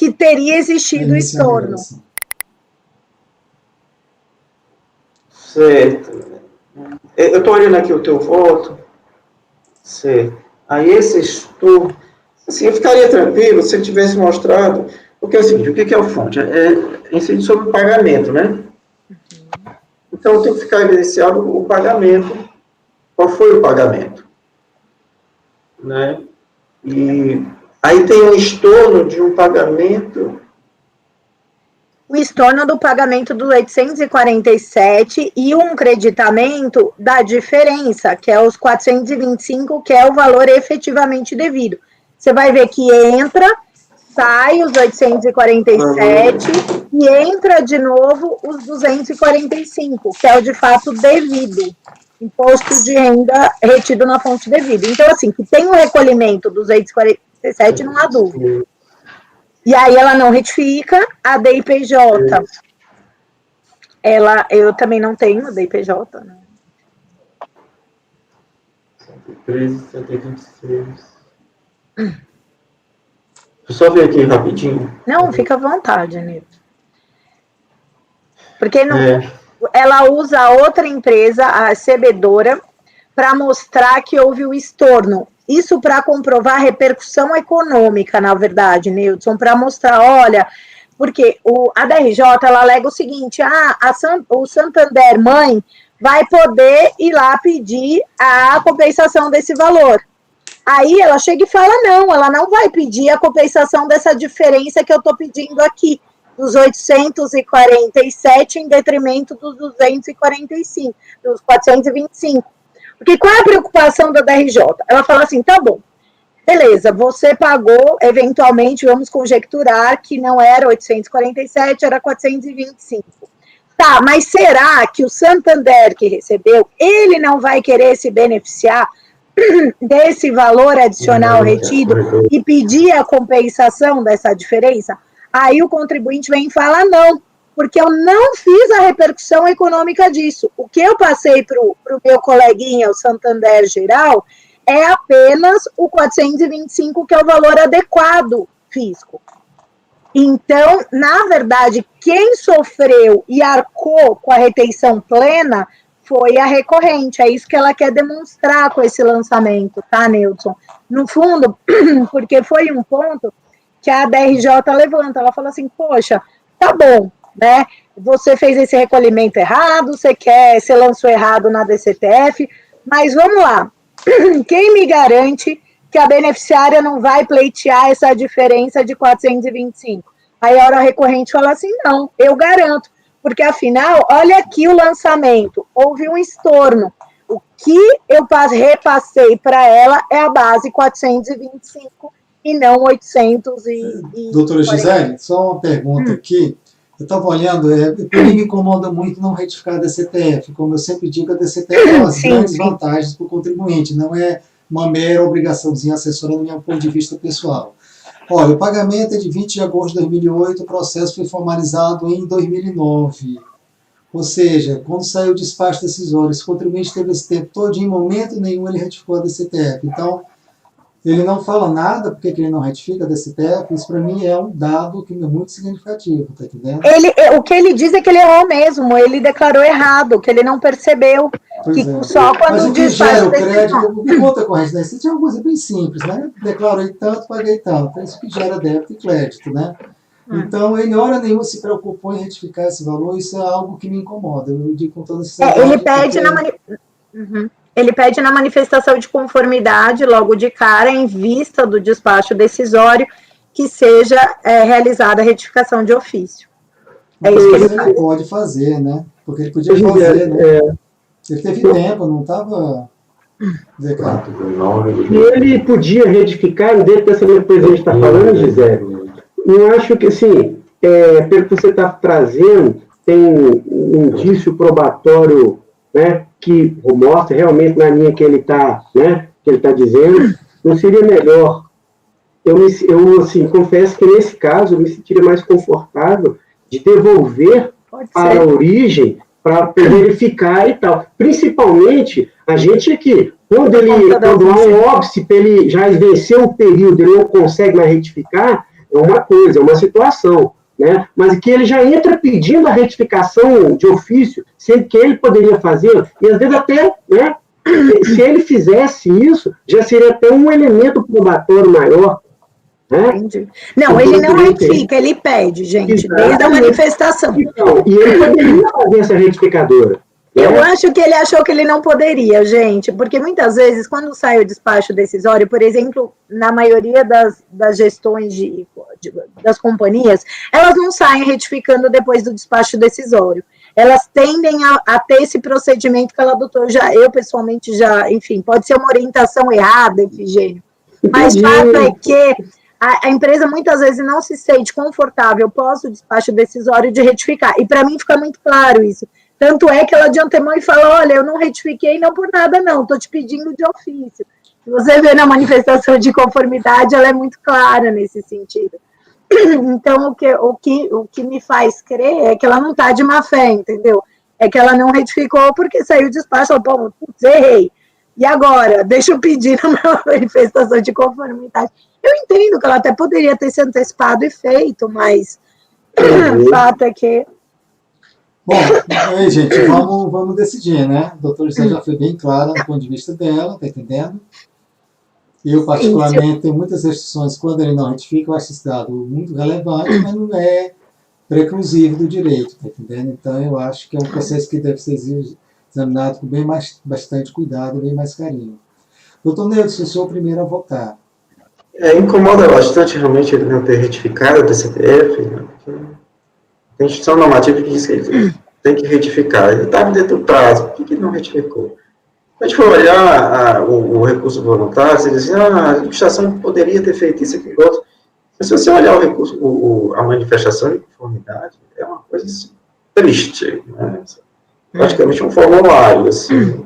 que teria existido o estorno. Certo. Eu estou olhando aqui o teu voto. Certo. Aí esse estorno, assim, eu ficaria tranquilo se ele tivesse mostrado, porque é o seguinte, o que é o fonte? Incide sobre o pagamento, né? Então tem que ficar evidenciado o pagamento. Qual foi o pagamento? Né? E aí tem um estorno de um pagamento. O estorno do pagamento do 847 e um creditamento da diferença, que é os 425, que é o valor efetivamente devido. Você vai ver que entra, sai os 847 e entra de novo os 245, que é o de fato devido. Imposto de renda retido na fonte devida. Então, assim, que tem o recolhimento dos 247, não há dúvida. E aí ela não retifica a DIPJ. Eu também não tenho a DIPJ, né? 113, 126. Deixa eu só ver aqui rapidinho. Não, fica à vontade, Nilton. Porque não, ela usa outra empresa, a recebedora, para mostrar que houve o estorno. Isso para comprovar a repercussão econômica, na verdade, Nilton, para mostrar, olha, porque a DRJ, ela alega o seguinte, o Santander Mãe vai poder ir lá pedir a compensação desse valor. Aí ela chega e fala, não, ela não vai pedir a compensação dessa diferença que eu estou pedindo aqui, dos 847 em detrimento dos 245, dos 425. Porque qual é a preocupação da DRJ? Ela fala assim, tá bom, beleza, você pagou, eventualmente, vamos conjecturar que não era 847, era 425. Tá, mas será que o Santander que recebeu, ele não vai querer se beneficiar desse valor adicional retido e pedir a compensação dessa diferença? Aí o contribuinte vem e fala, não, porque eu não fiz a repercussão econômica disso. O que eu passei para o meu coleguinha, o Santander Geral, é apenas o 425, que é o valor adequado fisco. Então, na verdade, quem sofreu e arcou com a retenção plena foi a recorrente. É isso que ela quer demonstrar com esse lançamento, tá, Nilton? No fundo, porque foi um ponto que a DRJ levanta. Ela fala assim, poxa, tá bom, né? Você fez esse recolhimento errado, você lançou errado na DCTF, mas vamos lá. Quem me garante que a beneficiária não vai pleitear essa diferença de 425? Aí a hora recorrente fala assim, não, eu garanto, porque afinal, olha aqui o lançamento, houve um estorno. O que eu repassei para ela é a base 425 e não 800 Doutora Gisele, só uma pergunta aqui. Eu estava olhando, me incomoda muito não retificar a DCTF. Como eu sempre digo, a DCTF tem umas grandes vantagens para o contribuinte, não é uma mera obrigaçãozinha assessorando do meu ponto de vista pessoal. Olha, o pagamento é de 20 de agosto de 2008, o processo foi formalizado em 2009. Ou seja, quando saiu o despacho decisório, esse contribuinte teve esse tempo todo, em momento nenhum ele retificou a DCTF. Então, ele não fala nada porque ele não retifica a DCTF, isso para mim é um dado que é muito significativo, tá entendendo? O que ele diz é que ele errou mesmo, ele declarou errado, que ele não percebeu. Só quando mas o que gera o crédito, o que conta corrente, né? Isso tinha uma coisa bem simples, né? Declarei tanto, paguei tanto. É isso que gera débito e crédito, né? Então, ele, hora nenhuma, se preocupou em retificar esse valor, isso é algo que me incomoda. Eu digo com toda sinceridade. Ele pede na manifestação de conformidade, logo de cara, em vista do despacho decisório, que seja realizada a retificação de ofício. É isso que ele pode fazer, né? Porque ele podia fazer, né? Ele teve tempo, não estava... E ele podia retificar dentro dessa coisa que a gente está falando, Gisele. Eu acho que, assim, pelo que você está trazendo, tem um indício probatório, né, que mostra realmente na linha que ele está, né, que ele está dizendo. Não seria melhor? Eu assim, confesso que nesse caso eu me sentiria mais confortável de devolver para a origem para verificar e tal. Principalmente a gente aqui, quando há um óbice, ele já venceu o período, ele não consegue mais retificar, é uma coisa, é uma situação, né? Mas que ele já entra pedindo a retificação de ofício, sendo que ele poderia fazer, e às vezes até, né, se ele fizesse isso, já seria até um elemento probatório maior. Né? Entendi. Não, ele não retifica, ele pede, gente, desde a manifestação. Então, e ele poderia fazer essa retificadora. Eu acho que ele achou que ele não poderia, gente, porque muitas vezes, quando sai o despacho decisório, por exemplo, na maioria das gestões das companhias, elas não saem retificando depois do despacho decisório. Elas tendem a ter esse procedimento que ela adotou já, eu pessoalmente já, enfim, pode ser uma orientação errada, Efigênio, mas fato é que a empresa muitas vezes não se sente confortável pós o despacho decisório de retificar, e para mim fica muito claro isso. Tanto é que ela de antemão fala, olha, eu não retifiquei não por nada não, estou te pedindo de ofício. Se você vê na manifestação de conformidade, ela é muito clara nesse sentido. Então, o que me faz crer é que ela não está de má fé, entendeu? É que ela não retificou porque saiu o despacho, ela falou, putz, errei. E agora? Deixa eu pedir na manifestação de conformidade. Eu entendo que ela até poderia ter se antecipado e feito, mas o fato é que... Bom, aí, gente, vamos decidir, né? A doutora Gisele já foi bem clara do ponto de vista dela, tá entendendo? Eu, particularmente, tenho muitas restrições quando ele não retifica, eu acho esse dado muito relevante, mas não é preclusivo do direito, tá entendendo? Então, eu acho que é um processo que deve ser examinado com bastante cuidado, bem mais carinho. Doutor Neudson, sou o primeiro a votar. Incomoda bastante, realmente, ele não ter retificado a DCTF, né? Tem instituição normativa que diz que ele tem que retificar. Ele estava dentro do prazo, por que ele não retificou? Se a gente for olhar o recurso voluntário, você diz assim, a administração poderia ter feito isso e aquilo outro. Mas se você olhar o recurso, a manifestação de conformidade, é uma coisa assim, triste, né? Praticamente um formulário, assim,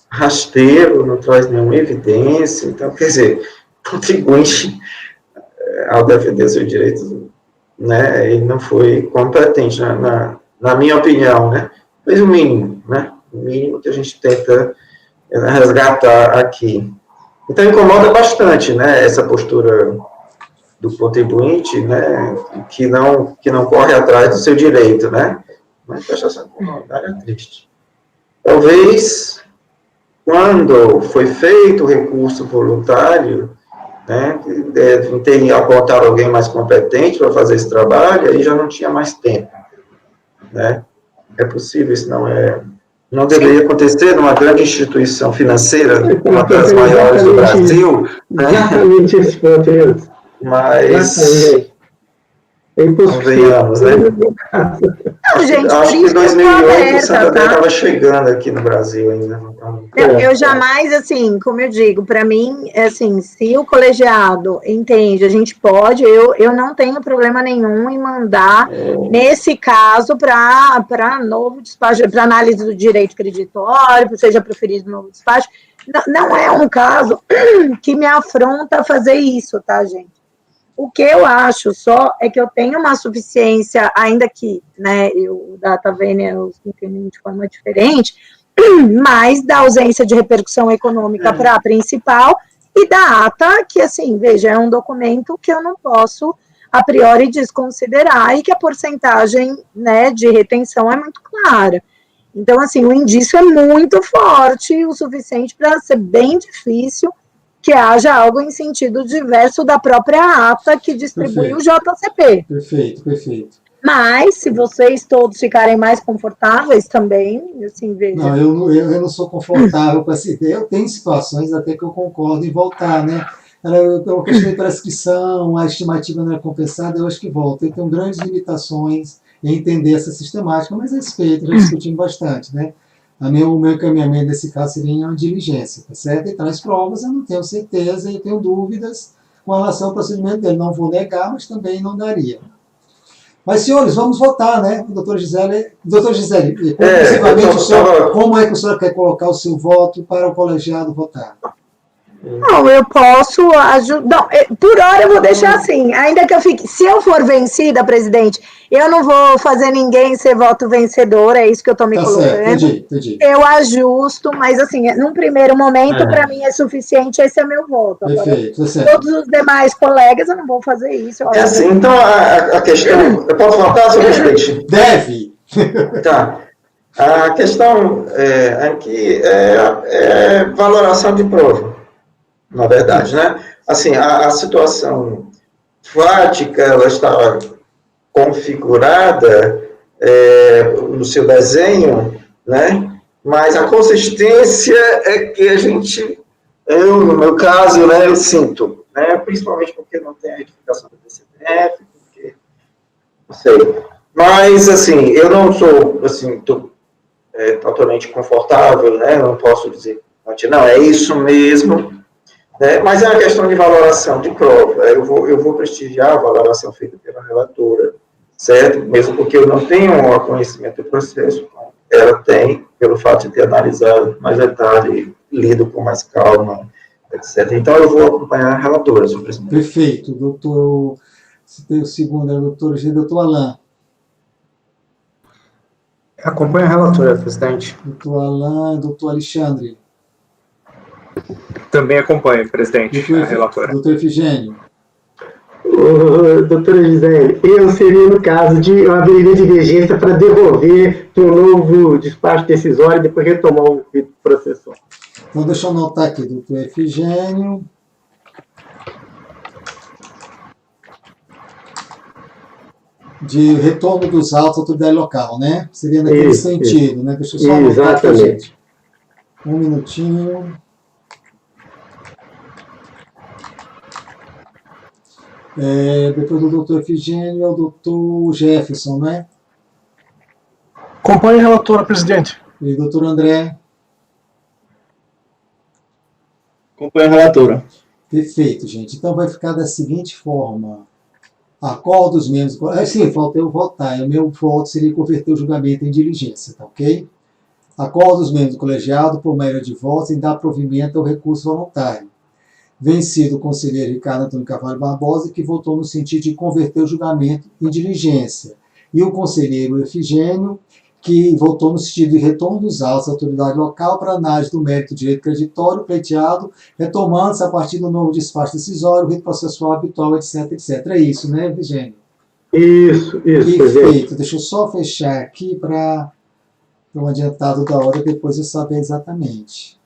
rasteiro, não traz nenhuma evidência. Então, quer dizer, contribuinte ao defender seu direito, né, ele não foi competente, na minha opinião, né, fez o mínimo, né, o mínimo que a gente tenta resgatar aqui. Então, incomoda bastante, né, essa postura do contribuinte, né, que não corre atrás do seu direito, né, manifestação de conformidade é triste. Talvez, quando foi feito o recurso voluntário, né, deve ter apontado alguém mais competente para fazer esse trabalho, aí já não tinha mais tempo, né? É possível, isso não deveria acontecer numa grande instituição financeira, uma das maiores do Brasil, né? Exatamente esse ponto, Leandro. Mas convenhamos, né? Não, gente, acho que em 2008 o Santander estava chegando aqui no Brasil ainda. Não, eu jamais, assim, como eu digo, para mim, assim, se o colegiado entende, a gente pode, eu não tenho problema nenhum em mandar, nesse caso, para novo despacho, para análise do direito creditório, seja proferido novo despacho. Não é um caso que me afronta a fazer isso, tá, gente? O que eu acho só é que eu tenho uma suficiência, ainda que, né, o Data Vênia eu entendo de forma diferente, mas da ausência de repercussão econômica para a principal e da ata, que, assim, veja, é um documento que eu não posso, a priori, desconsiderar e que a porcentagem, né, de retenção é muito clara. Então, assim, o indício é muito forte, o suficiente para ser bem difícil que haja algo em sentido diverso da própria ata que distribui o JCP. Perfeito. Mas, se vocês todos ficarem mais confortáveis também, assim, veja... Não, eu não sou confortável com essa ideia. Eu tenho situações até que eu concordo em voltar, né? Eu questionei prescrição, a estimativa não é compensada, eu acho que volta. Eu tenho grandes limitações em entender essa sistemática, mas respeito, já discutimos bastante, né? O meu encaminhamento nesse caso seria uma diligência, tá certo? E traz provas, eu não tenho certeza, eu tenho dúvidas com relação ao procedimento dele. Não vou negar, mas também não daria. Mas, senhores, vamos votar, né? Doutor Gisele, como é que o senhor quer colocar o seu voto para o colegiado votar? Não, eu posso ajudar. Por hora eu vou deixar assim. Ainda que eu fique. Se eu for vencida, presidente, eu não vou fazer ninguém ser voto vencedor, é isso que eu estou me colocando. Certo, entendi. Eu ajusto, mas assim, num primeiro momento, para mim é suficiente, esse é meu voto. Perfeito, todos os demais colegas, eu não vou fazer isso. É assim, então a questão. Eu posso voltar sobre os peixes? Deve! Tá. A questão aqui é valoração de prova, na verdade, né? Assim, a situação prática, ela está configurada no seu desenho, né? Mas a consistência é que eu, no meu caso, né, eu sinto, né? Principalmente porque não tem a retificação do DCTF, porque, não sei. Mas, assim, eu não sou, assim, totalmente confortável, né? Não posso dizer, não, é isso mesmo, né? Mas é uma questão de valoração de prova. Eu vou prestigiar a valoração feita pela relatora, certo? Mesmo porque eu não tenho um conhecimento do processo, ela tem, pelo fato de ter analisado mais detalhe, lido com mais calma, etc. Então, eu vou acompanhar a relatora, senhor presidente. Perfeito. Doutor, se tem o segundo, é o doutor Alain. Acompanho a relatora, presidente. Doutor Alain, doutor Alexandre. Também acompanho, presidente, a relatora. Doutor Efigênio. Doutora Gisele, eu seria no caso de uma avenida de divergência para devolver para um novo despacho decisório e depois retomar o rito processual. Então, deixa eu anotar aqui, doutor Efigênio. De retorno dos autos à autoridade local, né? Seria naquele sentido, né? Deixa eu só anotar aqui, gente. Um minutinho. Depois do doutor Efigênio é o doutor Jefferson, não é? Acompanhe a relatora, presidente. E doutor André? Acompanhe a relatora. Perfeito, gente. Então vai ficar da seguinte forma. A qual dos membros... Sim, falta eu votar. O meu voto seria converter o julgamento em diligência, tá ok? A qual dos membros do colegiado, por maioria de votos, em dar provimento ao recurso voluntário. Vencido o conselheiro Ricardo Antônio Carvalho Barbosa, que votou no sentido de converter o julgamento em diligência. E o conselheiro Efigênio, que votou no sentido de retorno dos autos à autoridade local para análise do mérito do direito creditório pleiteado, retomando-se a partir do novo despacho decisório, rito processual habitual, etc, etc. É isso, né, Efigênio? Isso. Perfeito. Deixa eu só fechar aqui para um adiantado da hora, depois eu saber exatamente.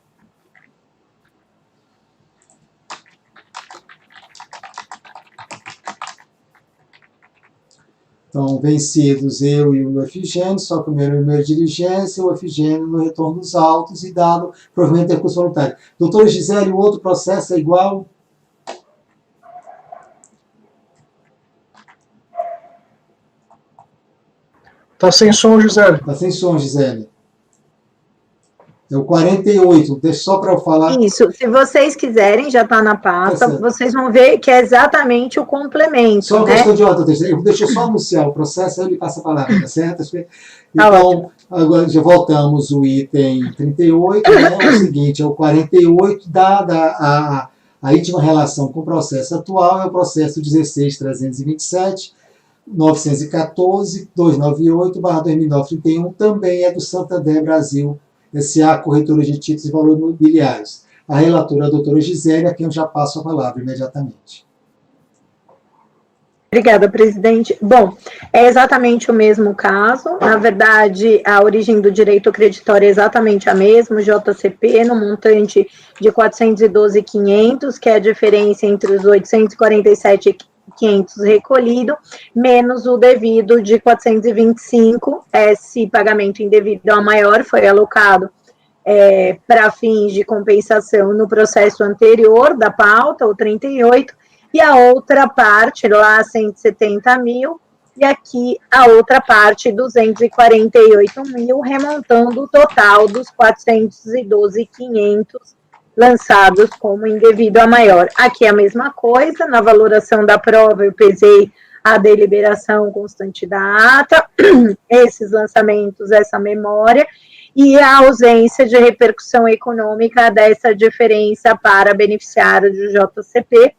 Então, vencidos eu e o Efigênio, só que o meu primeiro diligência, o Efigênio no retorno dos autos e dado provimento de recurso voluntário. Doutora Gisele, o outro processo é igual? Está sem som, Gisele. Está sem som, Gisele. É o 48, deixa só para eu falar. Isso, se vocês quiserem, já está na pasta, vocês vão ver que é exatamente o complemento. Só uma questão de ordem, deixa eu só anunciar o processo, aí ele passa a palavra, tá certo? Então, agora já voltamos o item 38, né? É o seguinte, é o 48, dada a íntima relação com o processo atual, é o processo 16.327, 914-298/2009-31, também é do Santander Brasil, S.A. Corretora de Títulos e Valores Imobiliários. A relatora, a doutora Gisele, a quem eu já passo a palavra imediatamente. Obrigada, presidente. Bom, é exatamente o mesmo caso. Na verdade, a origem do direito creditório é exatamente a mesma, o JCP, no montante de 412.500, que é a diferença entre os 847.500 recolhido, menos o devido de 425, esse pagamento indevido a maior foi alocado para fins de compensação no processo anterior da pauta, o 38, e a outra parte, lá 170 mil, e aqui a outra parte, 248 mil, remontando o total dos 412.500 lançados como indevido a maior. Aqui é a mesma coisa, na valoração da prova eu pesei a deliberação constante da ata, esses lançamentos, essa memória, e a ausência de repercussão econômica dessa diferença para beneficiários do JCP,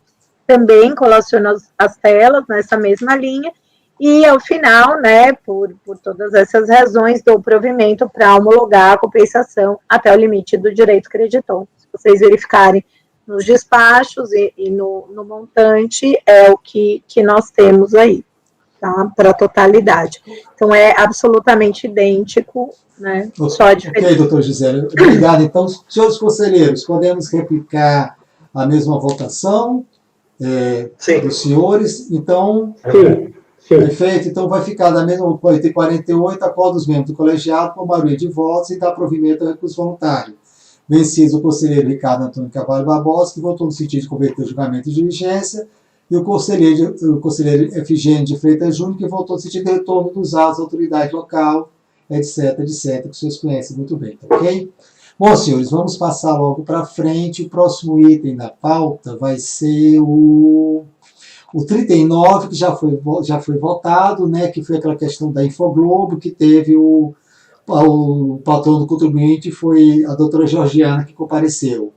também colaciono as telas nessa mesma linha, e ao final, né, por todas essas razões, dou provimento para homologar a compensação até o limite do direito creditor. Se vocês verificarem nos despachos e no montante, é o que nós temos aí, tá, para a totalidade. Então, é absolutamente idêntico, né, só a diferença. Ok, doutor Gisele, obrigado. Então, senhores conselheiros, podemos replicar a mesma votação dos senhores? Então, Sim. Perfeito, então vai ficar da mesma 48, acordo dos membros do colegiado por maioria de votos e dá provimento ao recurso voluntário. Vencido o conselheiro Ricardo Antônio Carvalho Barbosa, que votou no sentido de converter o julgamento em diligência, e o conselheiro Efigênio de Freitas Júnior, que votou no sentido de retorno dos atos da autoridade local, etc, que vocês conhecem muito bem, tá ok? Bom, senhores, vamos passar logo para frente. O próximo item da pauta vai ser o 39, que já foi votado, né, que foi aquela questão da Infoglobo, que teve o patrão do contribuinte, foi a doutora Georgiana que compareceu.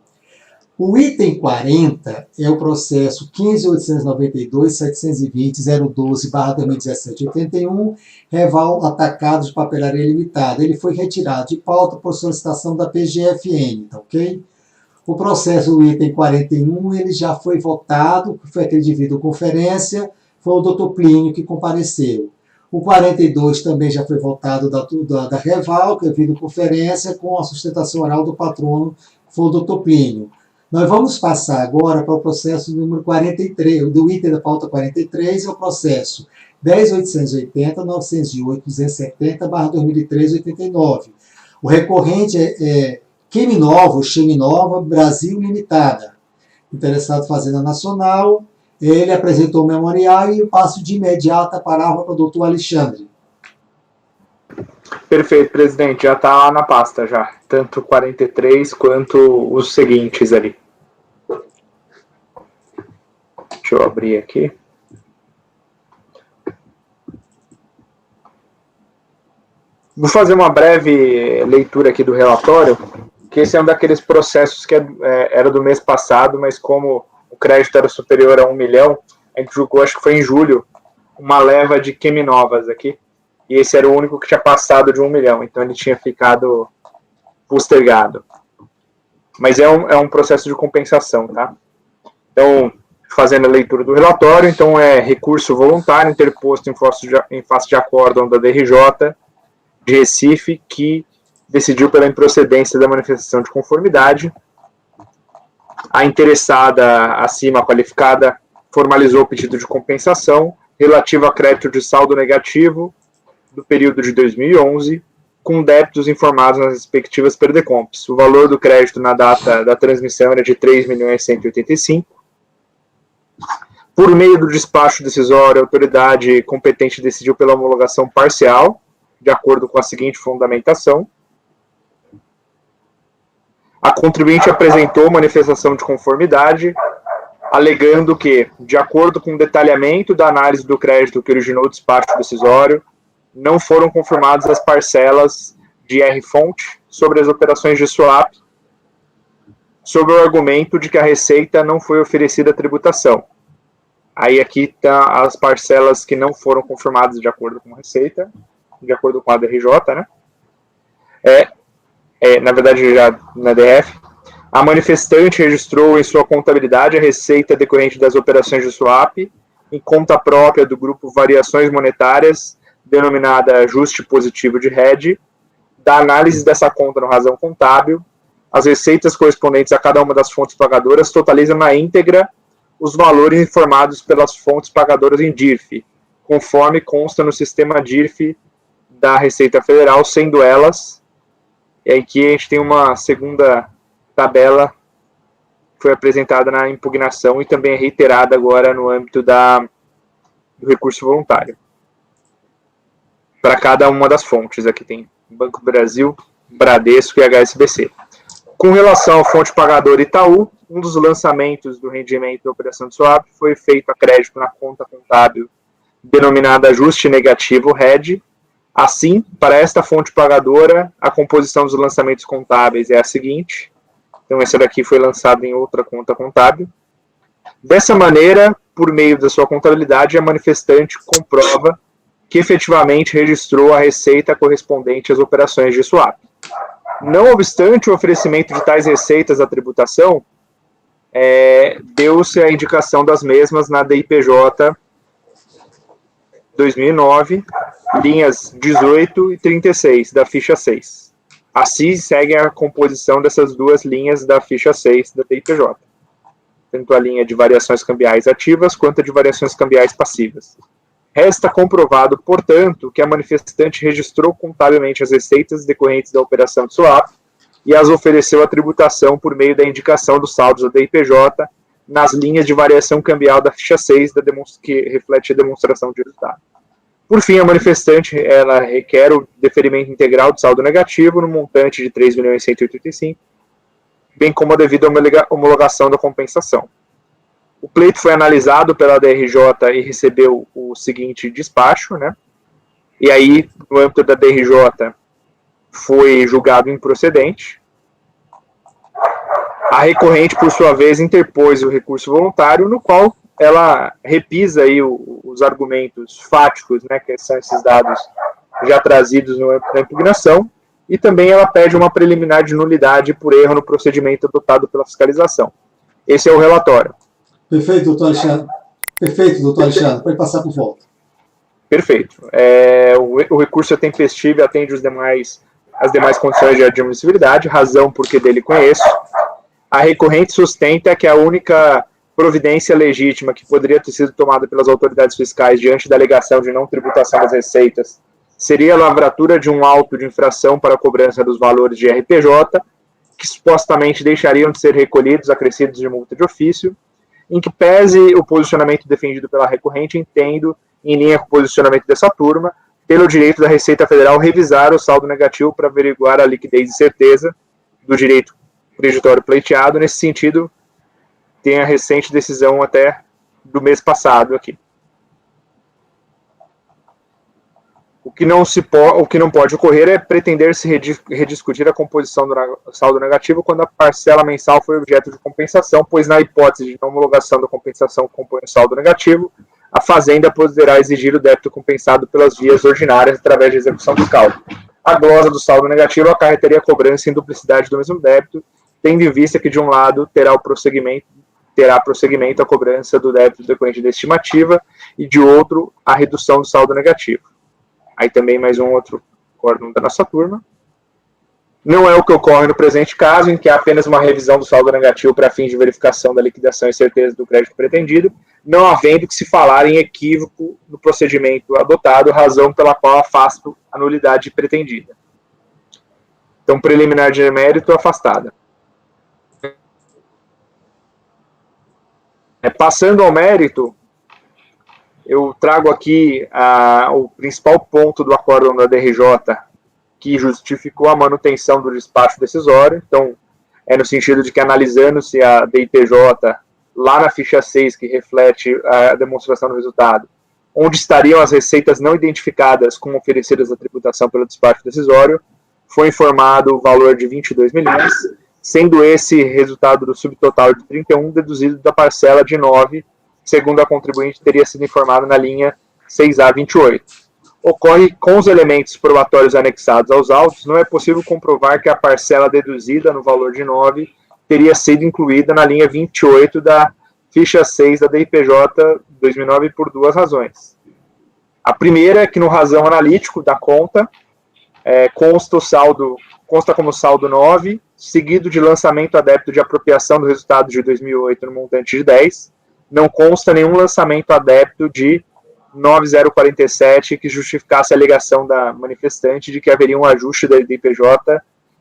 O item 40 é o processo 15.892.720.012/2017-81, Reval Atacados de Papelaria Limitada. Ele foi retirado de pauta por solicitação da PGFN, tá ok? O processo, o item 41, ele já foi votado, foi aquele de videoconferência, foi o doutor Plínio que compareceu. O 42 também já foi votado da Reval, que é videoconferência, com a sustentação oral do patrono, que foi o doutor Plínio. Nós vamos passar agora para o processo número 43, do item da pauta 43, é o processo 10.880.908.270/2003-89. O recorrente é Cheminova Brasil Limitada. Interessado em Fazenda Nacional, ele apresentou o memorial e eu passo de imediato a palavra para o doutor Alexandre. Perfeito, presidente. Já está lá na pasta, já. Tanto 43 quanto os seguintes ali. Deixa eu abrir aqui. Vou fazer uma breve leitura aqui do relatório, que esse é um daqueles processos que era do mês passado, mas como o crédito era superior a 1 milhão, a gente julgou, acho que foi em julho, uma leva de Queminovas aqui, e esse era o único que tinha passado de 1 milhão, então ele tinha ficado postergado. Mas é um processo de compensação, tá? Então, fazendo a leitura do relatório, então é recurso voluntário interposto em face de acórdão da DRJ de Recife, que decidiu pela improcedência da manifestação de conformidade. A interessada acima qualificada formalizou o pedido de compensação relativo a crédito de saldo negativo do período de 2011, com débitos informados nas respectivas perdecompes. O valor do crédito na data da transmissão era de 3.185.000. Por meio do despacho decisório, a autoridade competente decidiu pela homologação parcial, de acordo com a seguinte fundamentação. A contribuinte apresentou manifestação de conformidade, alegando que, de acordo com o detalhamento da análise do crédito que originou o despacho decisório, não foram confirmadas as parcelas de R-fonte sobre as operações de swap, sob o argumento de que a receita não foi oferecida à tributação. Aí aqui estão as parcelas que não foram confirmadas de acordo com a receita, de acordo com a DRJ, né? Na verdade, já na DF, a manifestante registrou em sua contabilidade a receita decorrente das operações de swap em conta própria do grupo Variações Monetárias, denominada Ajuste Positivo de RED. Da análise dessa conta no razão contábil, as receitas correspondentes a cada uma das fontes pagadoras totalizam na íntegra os valores informados pelas fontes pagadoras em DIRF, conforme consta no sistema DIRF da Receita Federal, sendo elas, e aqui a gente tem uma segunda tabela que foi apresentada na impugnação e também é reiterada agora no âmbito do recurso voluntário. Para cada uma das fontes, aqui tem Banco do Brasil, Bradesco e HSBC. Com relação à fonte pagadora Itaú, um dos lançamentos do rendimento da operação de swap foi feito a crédito na conta contábil denominada Ajuste Negativo RED, Assim, para esta fonte pagadora, a composição dos lançamentos contábeis é a seguinte. Então, essa daqui foi lançada em outra conta contábil. Dessa maneira, por meio da sua contabilidade, a manifestante comprova que efetivamente registrou a receita correspondente às operações de swap. Não obstante o oferecimento de tais receitas à tributação, deu-se a indicação das mesmas na DIPJ 2009, linhas 18 e 36 da ficha 6. Assim segue a composição dessas duas linhas da ficha 6 da DIPJ, tanto a linha de variações cambiais ativas quanto a de variações cambiais passivas. Resta comprovado, portanto, que a manifestante registrou contabilmente as receitas decorrentes da operação de swap e as ofereceu à tributação por meio da indicação dos saldos da DIPJ nas linhas de variação cambial da ficha 6, que reflete a demonstração de resultado. Por fim, a manifestante ela requer o deferimento integral do saldo negativo no montante de 3.185.000, bem como a devida homologação da compensação. O pleito foi analisado pela DRJ e recebeu o seguinte despacho, né? E aí, no âmbito da DRJ, foi julgado improcedente. A recorrente, por sua vez, interpôs o recurso voluntário, no qual ela repisa aí os argumentos fáticos, né, que são esses dados já trazidos no âmbito da impugnação, e também ela pede uma preliminar de nulidade por erro no procedimento adotado pela fiscalização. Esse é o relatório. Perfeito, doutor Alexandre. Perfeito, doutor Alexandre. Pode passar por volta. Perfeito. O recurso é tempestivo e atende as demais condições de admissibilidade, razão porque dele conheço. A recorrente sustenta que a única providência legítima que poderia ter sido tomada pelas autoridades fiscais diante da alegação de não tributação das receitas seria a lavratura de um auto de infração para a cobrança dos valores de RPJ, que supostamente deixariam de ser recolhidos, acrescidos de multa de ofício, em que pese o posicionamento defendido pela recorrente, entendo, em linha com o posicionamento dessa turma, pelo direito da Receita Federal revisar o saldo negativo para averiguar a liquidez e certeza do direito creditório pleiteado. Nesse sentido, tem a recente decisão até do mês passado aqui. O que não pode ocorrer é pretender-se rediscutir a composição do saldo negativo quando a parcela mensal foi objeto de compensação, pois na hipótese de não homologação da compensação que compõe o saldo negativo, a Fazenda poderá exigir o débito compensado pelas vias ordinárias através de execução fiscal. A glosa do saldo negativo acarretaria a cobrança em duplicidade do mesmo débito, tendo em vista que, de um lado, terá prosseguimento a cobrança do débito decorrente da estimativa e, de outro, a redução do saldo negativo. Aí também mais um outro acórdão da nossa turma. Não é o que ocorre no presente caso, em que há apenas uma revisão do saldo negativo para fins de verificação da liquidação e certeza do crédito pretendido, não havendo que se falar em equívoco no procedimento adotado, razão pela qual afasto a nulidade pretendida. Então, preliminar de mérito afastada. Passando ao mérito, eu trago aqui o principal ponto do acórdão da DRJ que justificou a manutenção do despacho decisório. Então, no sentido de que, analisando-se a DIPJ lá na ficha 6, que reflete a demonstração do resultado, onde estariam as receitas não identificadas como oferecidas à tributação pelo despacho decisório, foi informado o valor de 22 milhões, sendo esse resultado do subtotal de 31 deduzido da parcela de 9, segundo a contribuinte teria sido informado na linha 6A28. Ocorre com os elementos probatórios anexados aos autos, não é possível comprovar que a parcela deduzida no valor de 9 teria sido incluída na linha 28 da ficha 6 da DIPJ 2009 por duas razões. A primeira é que no razão analítico da conta consta como saldo 9, seguido de lançamento a débito de apropriação do resultado de 2008 no montante de 10, não consta nenhum lançamento a débito de 9047 que justificasse a alegação da manifestante de que haveria um ajuste da DIPJ,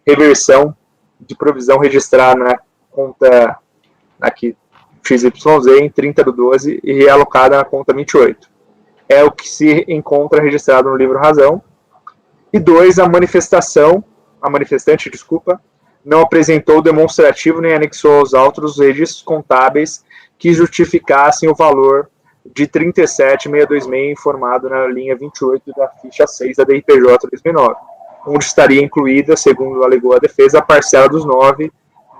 reversão de provisão registrada na conta aqui XYZ em 30/12 e realocada na conta 28. É o que se encontra registrado no livro razão. E 2, a manifestante, não apresentou demonstrativo nem anexou aos autos os registros contábeis que justificassem o valor de 37.626 informado na linha 28 da ficha 6 da DRPJ 2009, onde estaria incluída, segundo alegou a defesa, a parcela dos 9,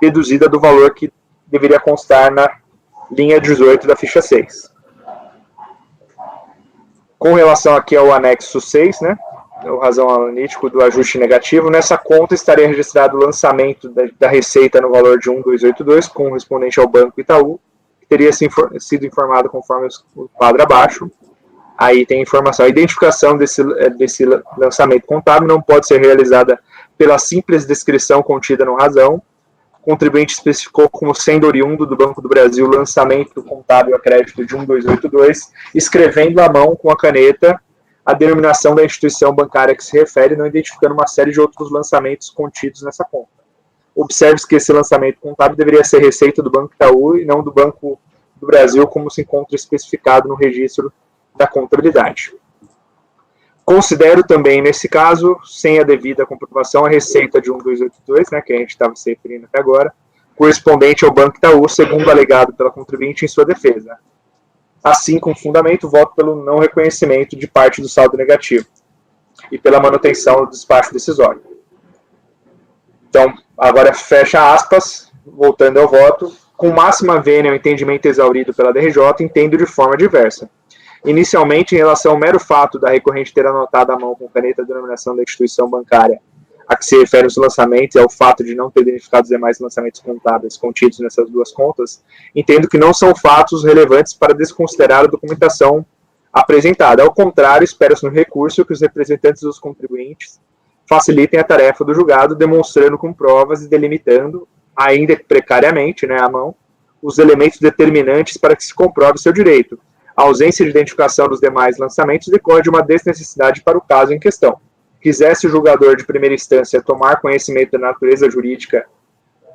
deduzida do valor que deveria constar na linha 18 da ficha 6. Com relação aqui ao anexo 6, né, o razão analítico do ajuste negativo, nessa conta estaria registrado o lançamento da receita no valor de 1.282, correspondente ao Banco Itaú, que teria sido informado conforme o quadro abaixo. Aí tem informação. A identificação desse lançamento contábil não pode ser realizada pela simples descrição contida no razão. O contribuinte especificou como sendo oriundo do Banco do Brasil o lançamento contábil a crédito de 1.282, escrevendo à mão com a caneta a denominação da instituição bancária que se refere, não identificando uma série de outros lançamentos contidos nessa conta. Observe-se que esse lançamento contábil deveria ser receita do Banco Itaú e não do Banco do Brasil, como se encontra especificado no registro da contabilidade. Considero também, nesse caso, sem a devida comprovação, a receita de 1.282, né, que a gente estava se referindo até agora, correspondente ao Banco Itaú, segundo alegado pela contribuinte em sua defesa. Assim, com fundamento, voto pelo não reconhecimento de parte do saldo negativo e pela manutenção do despacho decisório. Então, agora fecha aspas, voltando ao voto. Com máxima vênia o entendimento exaurido pela DRJ, entendo de forma diversa. Inicialmente, em relação ao mero fato da recorrente ter anotado à mão com caneta a denominação da instituição bancária a que se refere os lançamentos e ao fato de não ter identificado os demais lançamentos contábeis contidos nessas duas contas, entendo que não são fatos relevantes para desconsiderar a documentação apresentada. Ao contrário, espera-se no recurso que os representantes dos contribuintes facilitem a tarefa do julgado, demonstrando com provas e delimitando, ainda precariamente, né, à mão, os elementos determinantes para que se comprove o seu direito. A ausência de identificação dos demais lançamentos decorre de uma desnecessidade para o caso em questão. Quisesse o julgador de primeira instância tomar conhecimento da natureza jurídica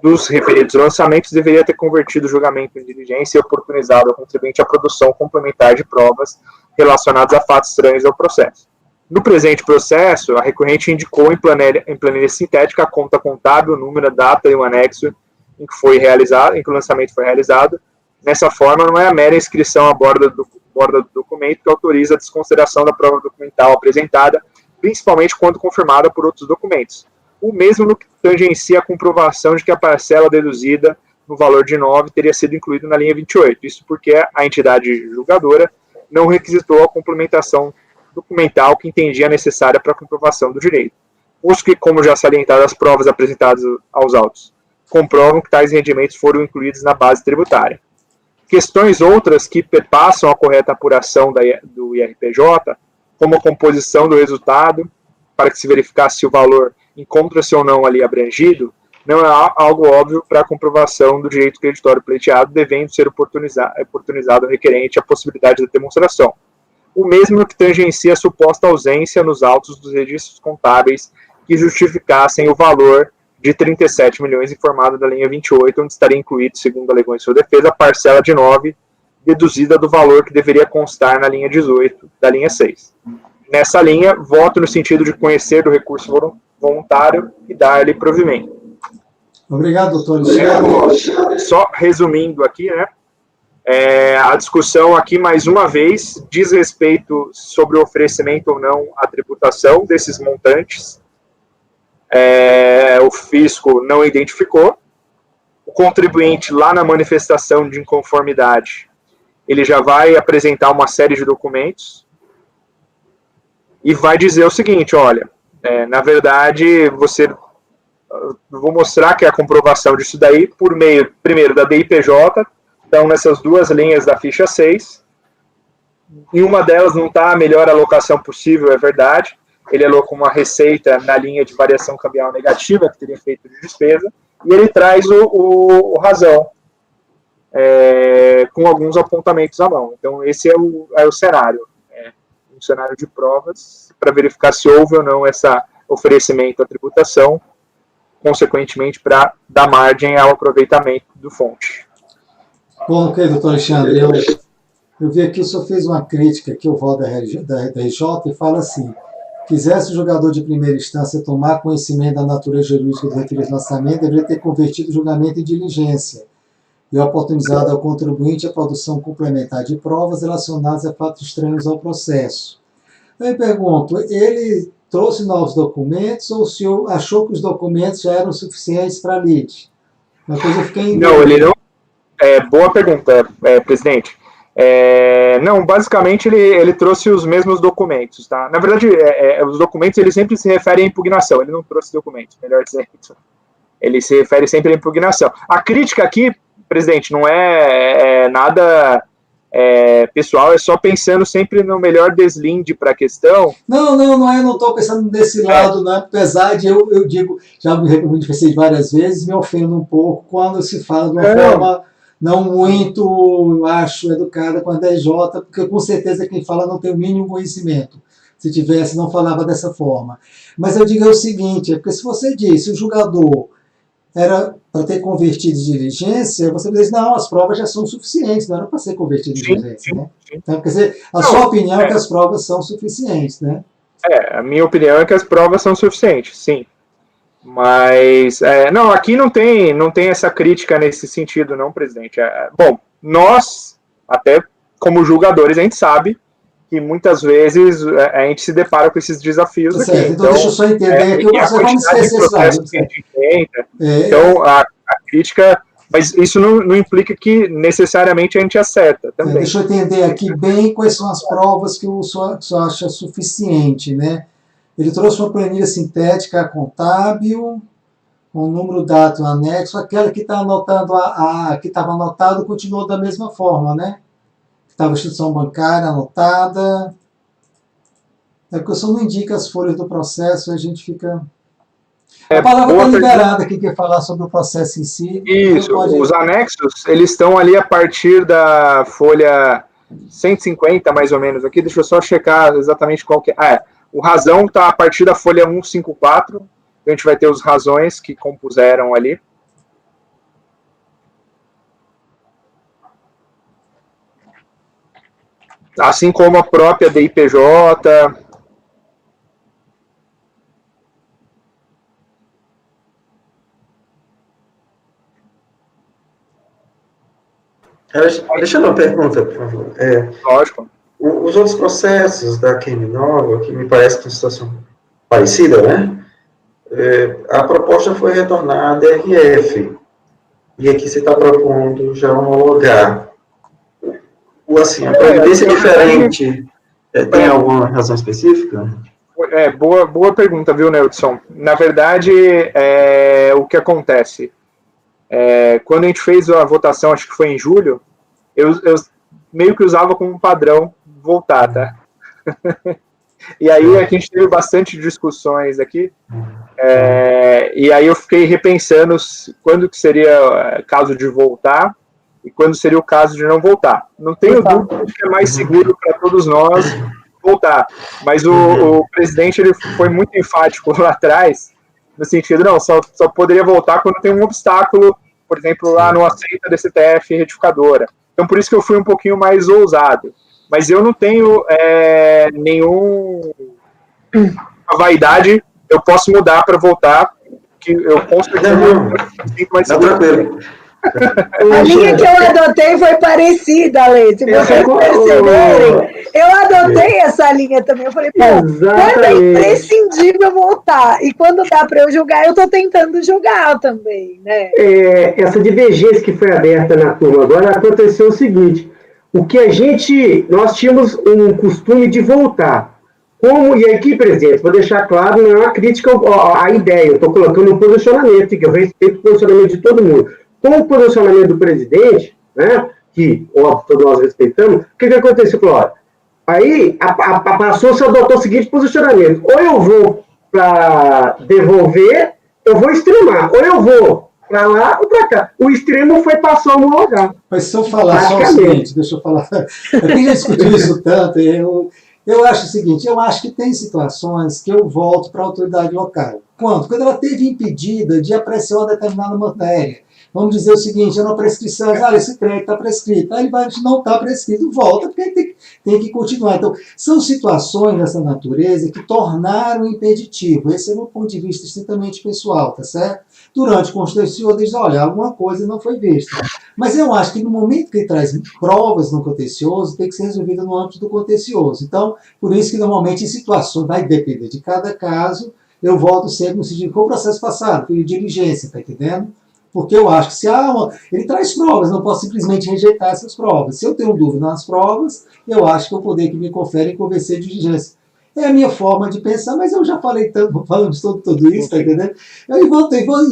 dos referidos lançamentos, deveria ter convertido o julgamento em diligência e oportunizado ao contribuinte a produção complementar de provas relacionadas a fatos estranhos ao processo. No presente processo, a recorrente indicou em planilha sintética a conta contábil, o número, a data e o anexo em que o lançamento foi realizado. Nessa forma, não é a mera inscrição à borda do documento que autoriza a desconsideração da prova documental apresentada, principalmente quando confirmada por outros documentos. O mesmo no que tangencia a comprovação de que a parcela deduzida no valor de 9 teria sido incluída na linha 28. Isso porque a entidade julgadora não requisitou a complementação documental que entendia necessária para a comprovação do direito. Os que, como já salientado, as provas apresentadas aos autos comprovam que tais rendimentos foram incluídos na base tributária. Questões outras que perpassam a correta apuração do IRPJ, como a composição do resultado, para que se verificasse se o valor encontra-se ou não ali abrangido, não é algo óbvio para a comprovação do direito creditório pleiteado, devendo ser oportunizado ao requerente a possibilidade da demonstração. O mesmo no que tangencia a suposta ausência nos autos dos registros contábeis que justificassem o valor de 37 milhões informado da linha 28, onde estaria incluído, segundo alegou em sua defesa, a parcela de 9, deduzida do valor que deveria constar na linha 18 da linha 6. Nessa linha, voto no sentido de conhecer do recurso voluntário e dar-lhe provimento. Obrigado, doutor Alexandre. Só resumindo aqui, né, a discussão aqui, mais uma vez, diz respeito sobre o oferecimento ou não à tributação desses montantes. O fisco não identificou. O contribuinte, lá na manifestação de inconformidade, ele já vai apresentar uma série de documentos e vai dizer o seguinte, olha, na verdade, vou mostrar que é a comprovação disso daí por meio, primeiro, da DIPJ, então nessas duas linhas da ficha 6, em uma delas não está a melhor alocação possível, é verdade, ele alocou uma receita na linha de variação cambial negativa, que teria feito de despesa, e ele traz o razão, com alguns apontamentos à mão. Então, esse é o cenário. Um cenário de provas para verificar se houve ou não esse oferecimento à tributação, consequentemente, para dar margem ao aproveitamento do fonte. Bom, ok, doutor Alexandre, eu vi aqui, o senhor fez uma crítica aqui ao voto da RJ e fala assim: quisesse o julgador de primeira instância tomar conhecimento da natureza jurídica do referido lançamento, deveria ter convertido o julgamento em diligência e oportunizado ao contribuinte a produção complementar de provas relacionadas a fatos estranhos ao processo. Eu pergunto, ele trouxe novos documentos ou o senhor achou que os documentos já eram suficientes para a lide? Uma coisa eu fiquei em Não, ele não. Boa pergunta, presidente. Não, basicamente ele trouxe os mesmos documentos, tá? Na verdade, os documentos eles sempre se referem à impugnação. Ele não trouxe documentos, melhor dizendo. Ele se refere sempre à impugnação. A crítica aqui, presidente, não é nada pessoal, é só pensando sempre no melhor deslinde para a questão. Não estou pensando desse lado, né? Apesar de eu digo, já me manifestei várias vezes, me ofendo um pouco quando se fala de uma forma não muito, eu acho, educada com a DJ, porque com certeza quem fala não tem o mínimo conhecimento. Se tivesse, não falava dessa forma. Mas eu digo o seguinte, porque se você diz, se o julgador era para ter convertido em diligência, você diz, não, as provas já são suficientes, não era para ser convertido em diligência, né? Então, quer dizer, sua opinião é que as provas são suficientes, né? A minha opinião é que as provas são suficientes, sim. Mas, não, aqui não tem essa crítica nesse sentido, não, presidente. Bom, nós, até como julgadores, a gente sabe que muitas vezes a gente se depara com esses desafios aqui. Então, deixa eu só entender que vamos esquecer esse lado. Então, a crítica, mas isso não implica que necessariamente a gente acerta também. Deixa eu entender aqui bem quais são as provas que o senhor acha suficiente, né? Ele trouxe uma planilha sintética contábil, um número dado anexo, aquela que está anotando que estava anotado continuou da mesma forma, né? Estava a instituição bancária anotada. É porque o senhor não indica as folhas do processo, a gente fica... A palavra está liberada, quem quer falar sobre o processo em si. Isso, os anexos, eles estão ali a partir da folha 150, mais ou menos, aqui. Deixa eu só checar exatamente qual que é. O razão está a partir da folha 154, a gente vai ter os razões que compuseram ali. Assim como a própria DIPJ. Deixa eu dar uma pergunta, por favor. Lógico. Os outros processos da QM9, que me parece que é uma situação parecida, né? A proposta foi retornada à RF. E aqui você está propondo já homologar. Assim, a previdência diferente tem alguma razão específica? Boa pergunta, viu, Neudson? Na verdade, o que acontece? Quando a gente fez a votação, acho que foi em julho, eu meio que usava como padrão voltar, tá? E aí a gente teve bastante discussões aqui, e aí eu fiquei repensando quando que seria caso de voltar e quando seria o caso de não voltar. Não tenho dúvida de que é mais seguro para todos nós voltar, mas o presidente ele foi muito enfático lá atrás, no sentido, não, só poderia voltar quando tem um obstáculo, por exemplo, lá no aceita DCTF retificadora. Então, por isso que eu fui um pouquinho mais ousado. Mas eu não tenho nenhuma vaidade, eu posso mudar para voltar, que eu com certeza sinto mais seguro. Tranquilo. A linha que eu adotei foi parecida, Lê. Se vocês perceberem, eu adotei essa linha também. Eu falei, quando é imprescindível voltar. E quando dá para eu julgar, eu estou tentando julgar também, né? Essa divergência que foi aberta na turma agora, aconteceu o seguinte, nós tínhamos um costume de voltar. E aqui, presidente, vou deixar claro, não é uma crítica à ideia, eu estou colocando um posicionamento, que eu respeito o posicionamento de todo mundo. Com o posicionamento do presidente, né, que, óbvio, todos nós respeitamos, o que aconteceu? Aí, passou-se a adotar o seguinte posicionamento, ou eu vou para devolver, eu vou extremar, ou eu vou para lá ou para cá. O extremo foi passar a homologar. Mas se eu falar só o seguinte, deixa eu falar, eu tenho discutido isso tanto, eu acho o seguinte, eu acho que tem situações que eu volto para a autoridade local. Quando ela esteve impedida de apreciar uma determinada matéria, Vamos dizer o seguinte, é uma prescrição, esse crédito está prescrito. Aí ele vai, não está prescrito, volta, porque tem que continuar. Então, são situações dessa natureza que tornaram impeditivo. Esse é o meu ponto de vista estritamente pessoal, tá certo? Durante o contencioso, eles olha, alguma coisa não foi vista. Mas eu acho que no momento que ele traz provas no contencioso, tem que ser resolvida no âmbito do contencioso. Então, por isso que normalmente em situações, vai depender de cada caso, eu volto sempre no sentido, qual o processo passado? Foi de diligência, tá entendendo? Porque eu acho que se ele traz provas, não posso simplesmente rejeitar essas provas. Se eu tenho dúvida nas provas, eu acho que é o poder que me confere em convencer de diligência. É a minha forma de pensar, mas eu já falei tanto, falando sobre tudo isso, tá entendendo?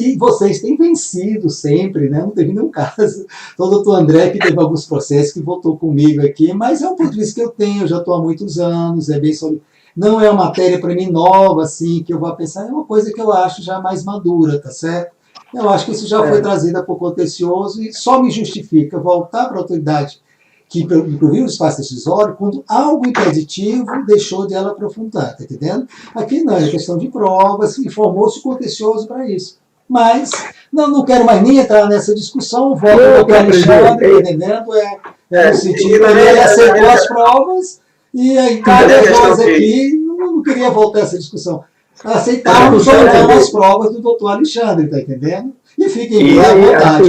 E vocês têm vencido sempre, né? Não teve nenhum caso. O doutor André, que teve alguns processos, que votou comigo aqui, mas é um ponto de vista que eu tenho, eu já estou há muitos anos, é bem sobre. Não é uma matéria para mim nova, assim, que eu vou pensar, é uma coisa que eu acho já mais madura, tá certo? Eu acho que isso já foi trazido para o contencioso e só me justifica voltar para a autoridade que proviu o espaço decisório quando algo impeditivo deixou de ela aprofundar, tá entendendo? Aqui não, é questão de provas, e formou-se o contencioso para isso. Mas não quero mais nem entrar nessa discussão, volto ao doutor Alexandre, tá entendendo? No sentido, ele aceitou as provas e aí cada coisa aqui, não queria voltar a essa discussão. Aceitamos ou não as provas do doutor Alexandre, tá entendendo? E fiquem à vontade.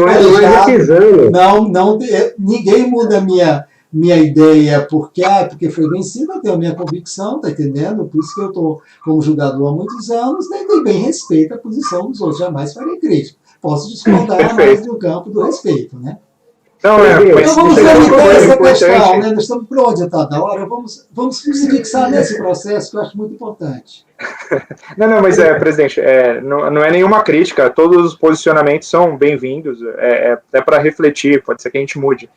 Ninguém muda minha ideia porque foi vencida, eu tenho a minha convicção, tá entendendo? Por isso que eu estou como julgador há muitos anos, né, e bem respeito a posição dos outros, jamais farei crítica. Posso discordar mais no campo do respeito, né? Então vamos limitar essa questão, né? Nós estamos por onde está da hora, vamos se fixar nesse processo que eu acho muito importante. Não, mas presidente, não é nenhuma crítica, todos os posicionamentos são bem-vindos, até para refletir, pode ser que a gente mude,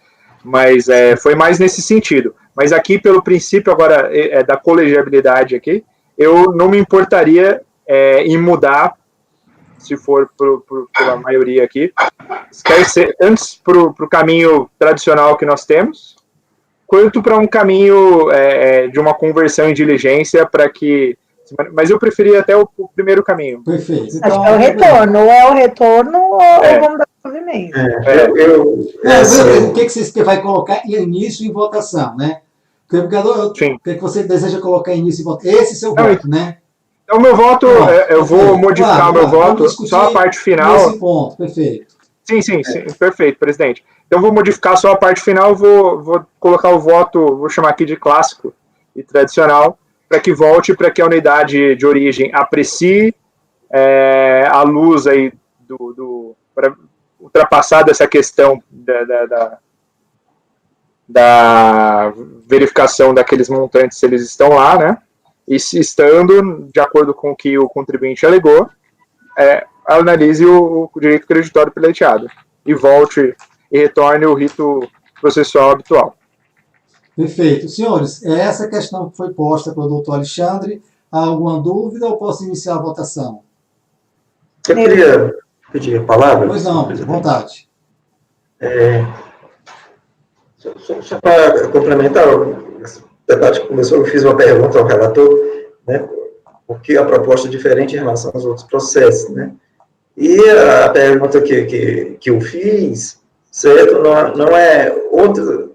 mas foi mais nesse sentido. Mas aqui, pelo princípio agora da colegiabilidade aqui, eu não me importaria em mudar, se for pela maioria aqui, quer ser antes para o caminho tradicional que nós temos, quanto para um caminho de uma conversão em diligência para que. Mas eu preferia até o primeiro caminho. Perfeito. Então, acho que é o retorno. Ou é o retorno ou vamos dar movimento. O que você vai colocar início em votação, né? O que você deseja colocar início em votação? Esse é o seu voto, né? Então, meu voto, eu vou modificar o meu voto, só a parte final. Nesse ponto, perfeito. Sim, perfeito, presidente. Então, vou modificar só a parte final, vou colocar o voto, vou chamar aqui de clássico e tradicional, para que volte para que a unidade de origem aprecie a luz aí para ultrapassar dessa questão da verificação daqueles montantes, se eles estão lá, né? E se estando, de acordo com o que o contribuinte alegou, analise o direito creditório pleiteado e volte e retorne o rito processual habitual. Perfeito. Senhores, essa questão que foi posta pelo doutor Alexandre, há alguma dúvida ou posso iniciar a votação? Eu queria pedir a palavra? Pois não, à vontade. Só para complementar, o debate que começou, eu fiz uma pergunta ao relator, né, por que a proposta é diferente em relação aos outros processos, né? E a pergunta que eu fiz, certo, não é outra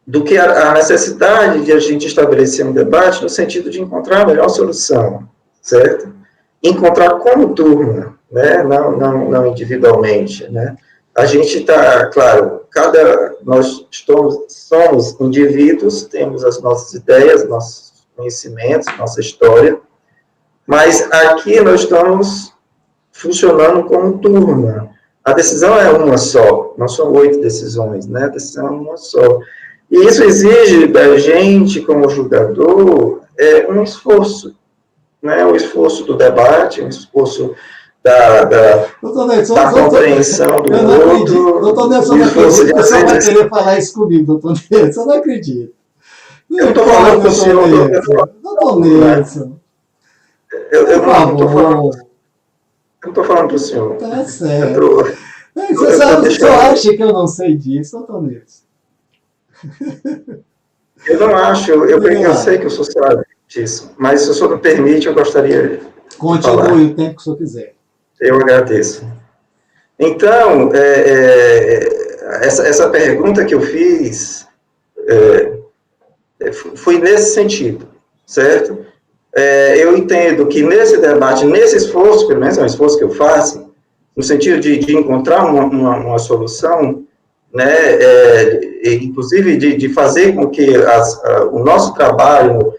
do que a necessidade de a gente estabelecer um debate no sentido de encontrar a melhor solução, certo? Encontrar como turma, né? Não individualmente, né? A gente está, claro, nós somos indivíduos, temos as nossas ideias, nossos conhecimentos, nossa história, mas aqui nós estamos funcionando como turma. A decisão é uma só, não são 8 decisões, né? A decisão é uma só. E isso exige da gente, como julgador, um esforço, né? Um esforço do debate, um esforço da compreensão do outro. Doutor Nelson, você vai querer falar isso comigo, doutor Nelson, eu não acredito. Eu estou falando com o senhor. Doutor Nelson. Eu não estou falando para o senhor. Tá certo. Você acha que eu não sei disso, doutor Nelson? Eu não acho, eu sei que o senhor sabe disso, mas se o senhor me permite, eu gostaria de Continue o tempo que o senhor quiser. Eu agradeço. Então, essa pergunta que eu fiz foi nesse sentido, certo? Eu entendo que nesse debate, nesse esforço, pelo menos é um esforço que eu faço, no sentido de encontrar uma solução, né, inclusive de fazer com que o nosso trabalho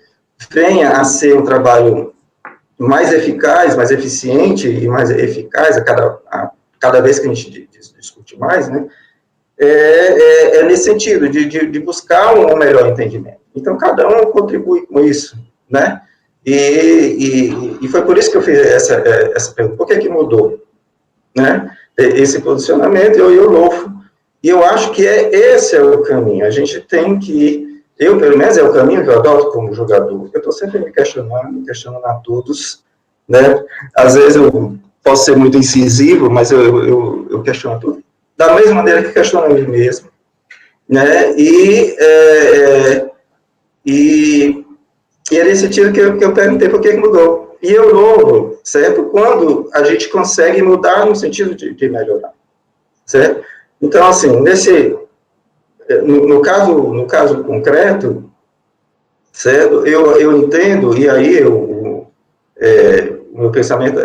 venha a ser um trabalho mais eficaz, mais eficiente e mais eficaz a cada vez que a gente discute mais, né, nesse sentido, de buscar um melhor entendimento. Então, cada um contribui com isso, né, e foi por isso que eu fiz essa pergunta. Por que mudou, né, esse posicionamento? Eu louvo, e eu acho que esse é o caminho. A gente tem que, pelo menos, é o caminho que eu adoto como jogador. Eu estou sempre me questionando a todos, né, às vezes eu posso ser muito incisivo, mas eu questiono tudo, da mesma maneira que questiono a mim mesmo, né, e é nesse sentido que eu perguntei por que mudou. E eu louvo, certo? Quando a gente consegue mudar no sentido de melhorar, certo? Então, assim, no caso concreto, certo? Eu entendo, e aí o meu pensamento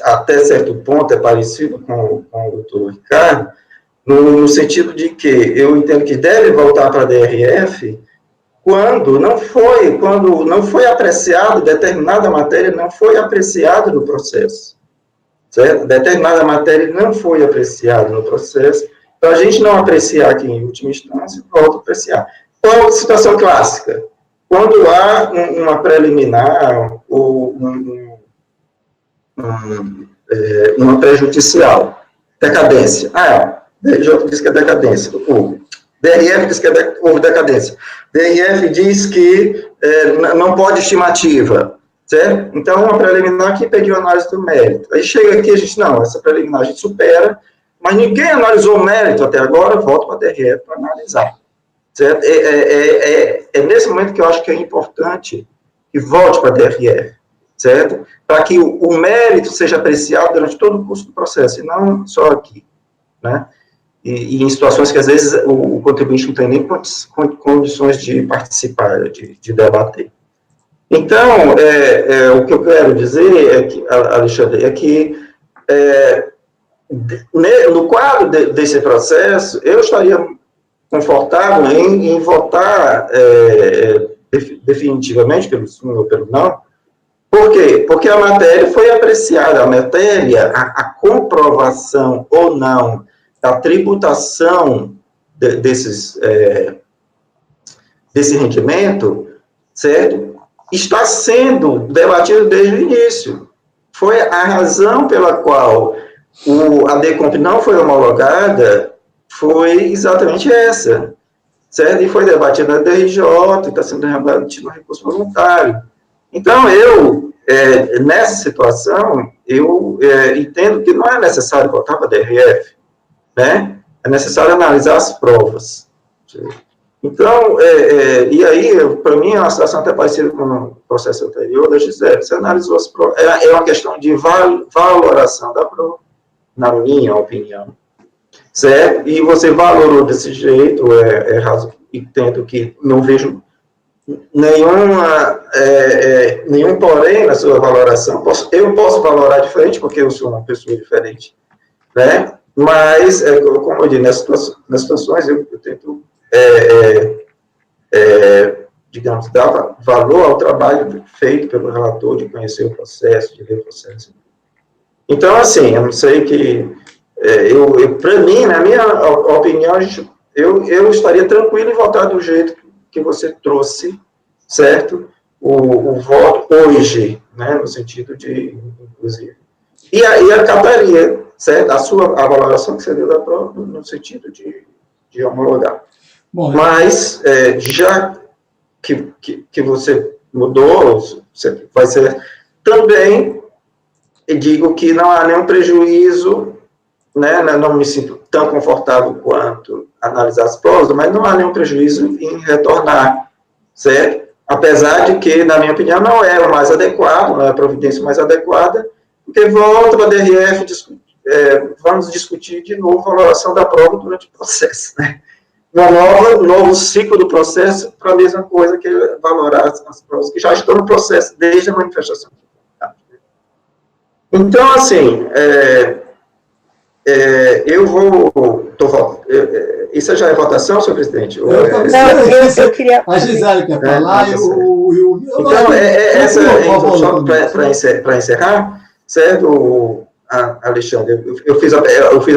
até certo ponto é parecido com o doutor Ricardo, no sentido de que eu entendo que deve voltar para a DRF quando não foi apreciado, determinada matéria não foi apreciada no processo, certo? Determinada matéria não foi apreciada no processo, para a gente não apreciar aqui em última instância, volta a apreciar. Qual a situação clássica? Quando há uma preliminar ou uma prejudicial, decadência. DRJ diz que é decadência. DRF diz que houve decadência. DRF diz que não pode estimativa, certo? Então, uma preliminar que pediu análise do mérito. Aí chega aqui, a gente, não, essa preliminar a gente supera, mas ninguém analisou o mérito até agora, volta para a DRF para analisar, certo? É nesse momento que eu acho que é importante que volte para a DRF, certo? Para que o mérito seja apreciado durante todo o curso do processo, e não só aqui, né? E em situações que, às vezes, o contribuinte não tem nem condições de participar, de debater. Então, o que eu quero dizer, Alexandre, é que, no quadro desse processo, eu estaria confortável em votar definitivamente pelo sim ou pelo não. Por quê? Porque a matéria foi apreciada, a comprovação ou não da tributação desse rendimento, certo? Está sendo debatido desde o início. Foi a razão pela qual a DECOMP não foi homologada, foi exatamente essa, certo? E foi debatida na DRJ, está sendo debatido no recurso voluntário. Então, nessa situação, eu entendo que não é necessário voltar para a DRF, né? É necessário analisar as provas. Então, e aí, para mim, é uma situação até parecida com o processo anterior da Gisele. Você analisou as provas, é uma questão de valoração da prova, na minha opinião, certo? E você valorou desse jeito, entendo que não vejo nenhum porém na sua valoração. Eu posso valorar diferente, porque eu sou uma pessoa diferente, né? Mas, como eu disse, nas situações eu tento, digamos, dar valor ao trabalho feito pelo relator, de conhecer o processo, de ver o processo. Então, assim, eu não sei que, para mim, na minha opinião, eu estaria tranquilo em votar do jeito que você trouxe, certo? O voto hoje, né, no sentido de, inclusive. E aí acataria, certo? A valoração que você deu da prova, no sentido de homologar. Bom, mas, já que você mudou, você vai ser também, digo que não há nenhum prejuízo, né, não me sinto tão confortável quanto analisar as provas, mas não há nenhum prejuízo em retornar, certo? Apesar de que, na minha opinião, não é o mais adequado, não é a providência mais adequada, porque volta para a DRF vamos discutir de novo a valoração da prova durante o processo, né? Novo ciclo do processo para a mesma coisa que valorar as provas que já estão no processo desde a manifestação. Então, assim, eu vou... isso já é votação, senhor presidente? Eu queria... A Gisele quer falar Então, para encerrar, certo, Alexandre, eu fiz a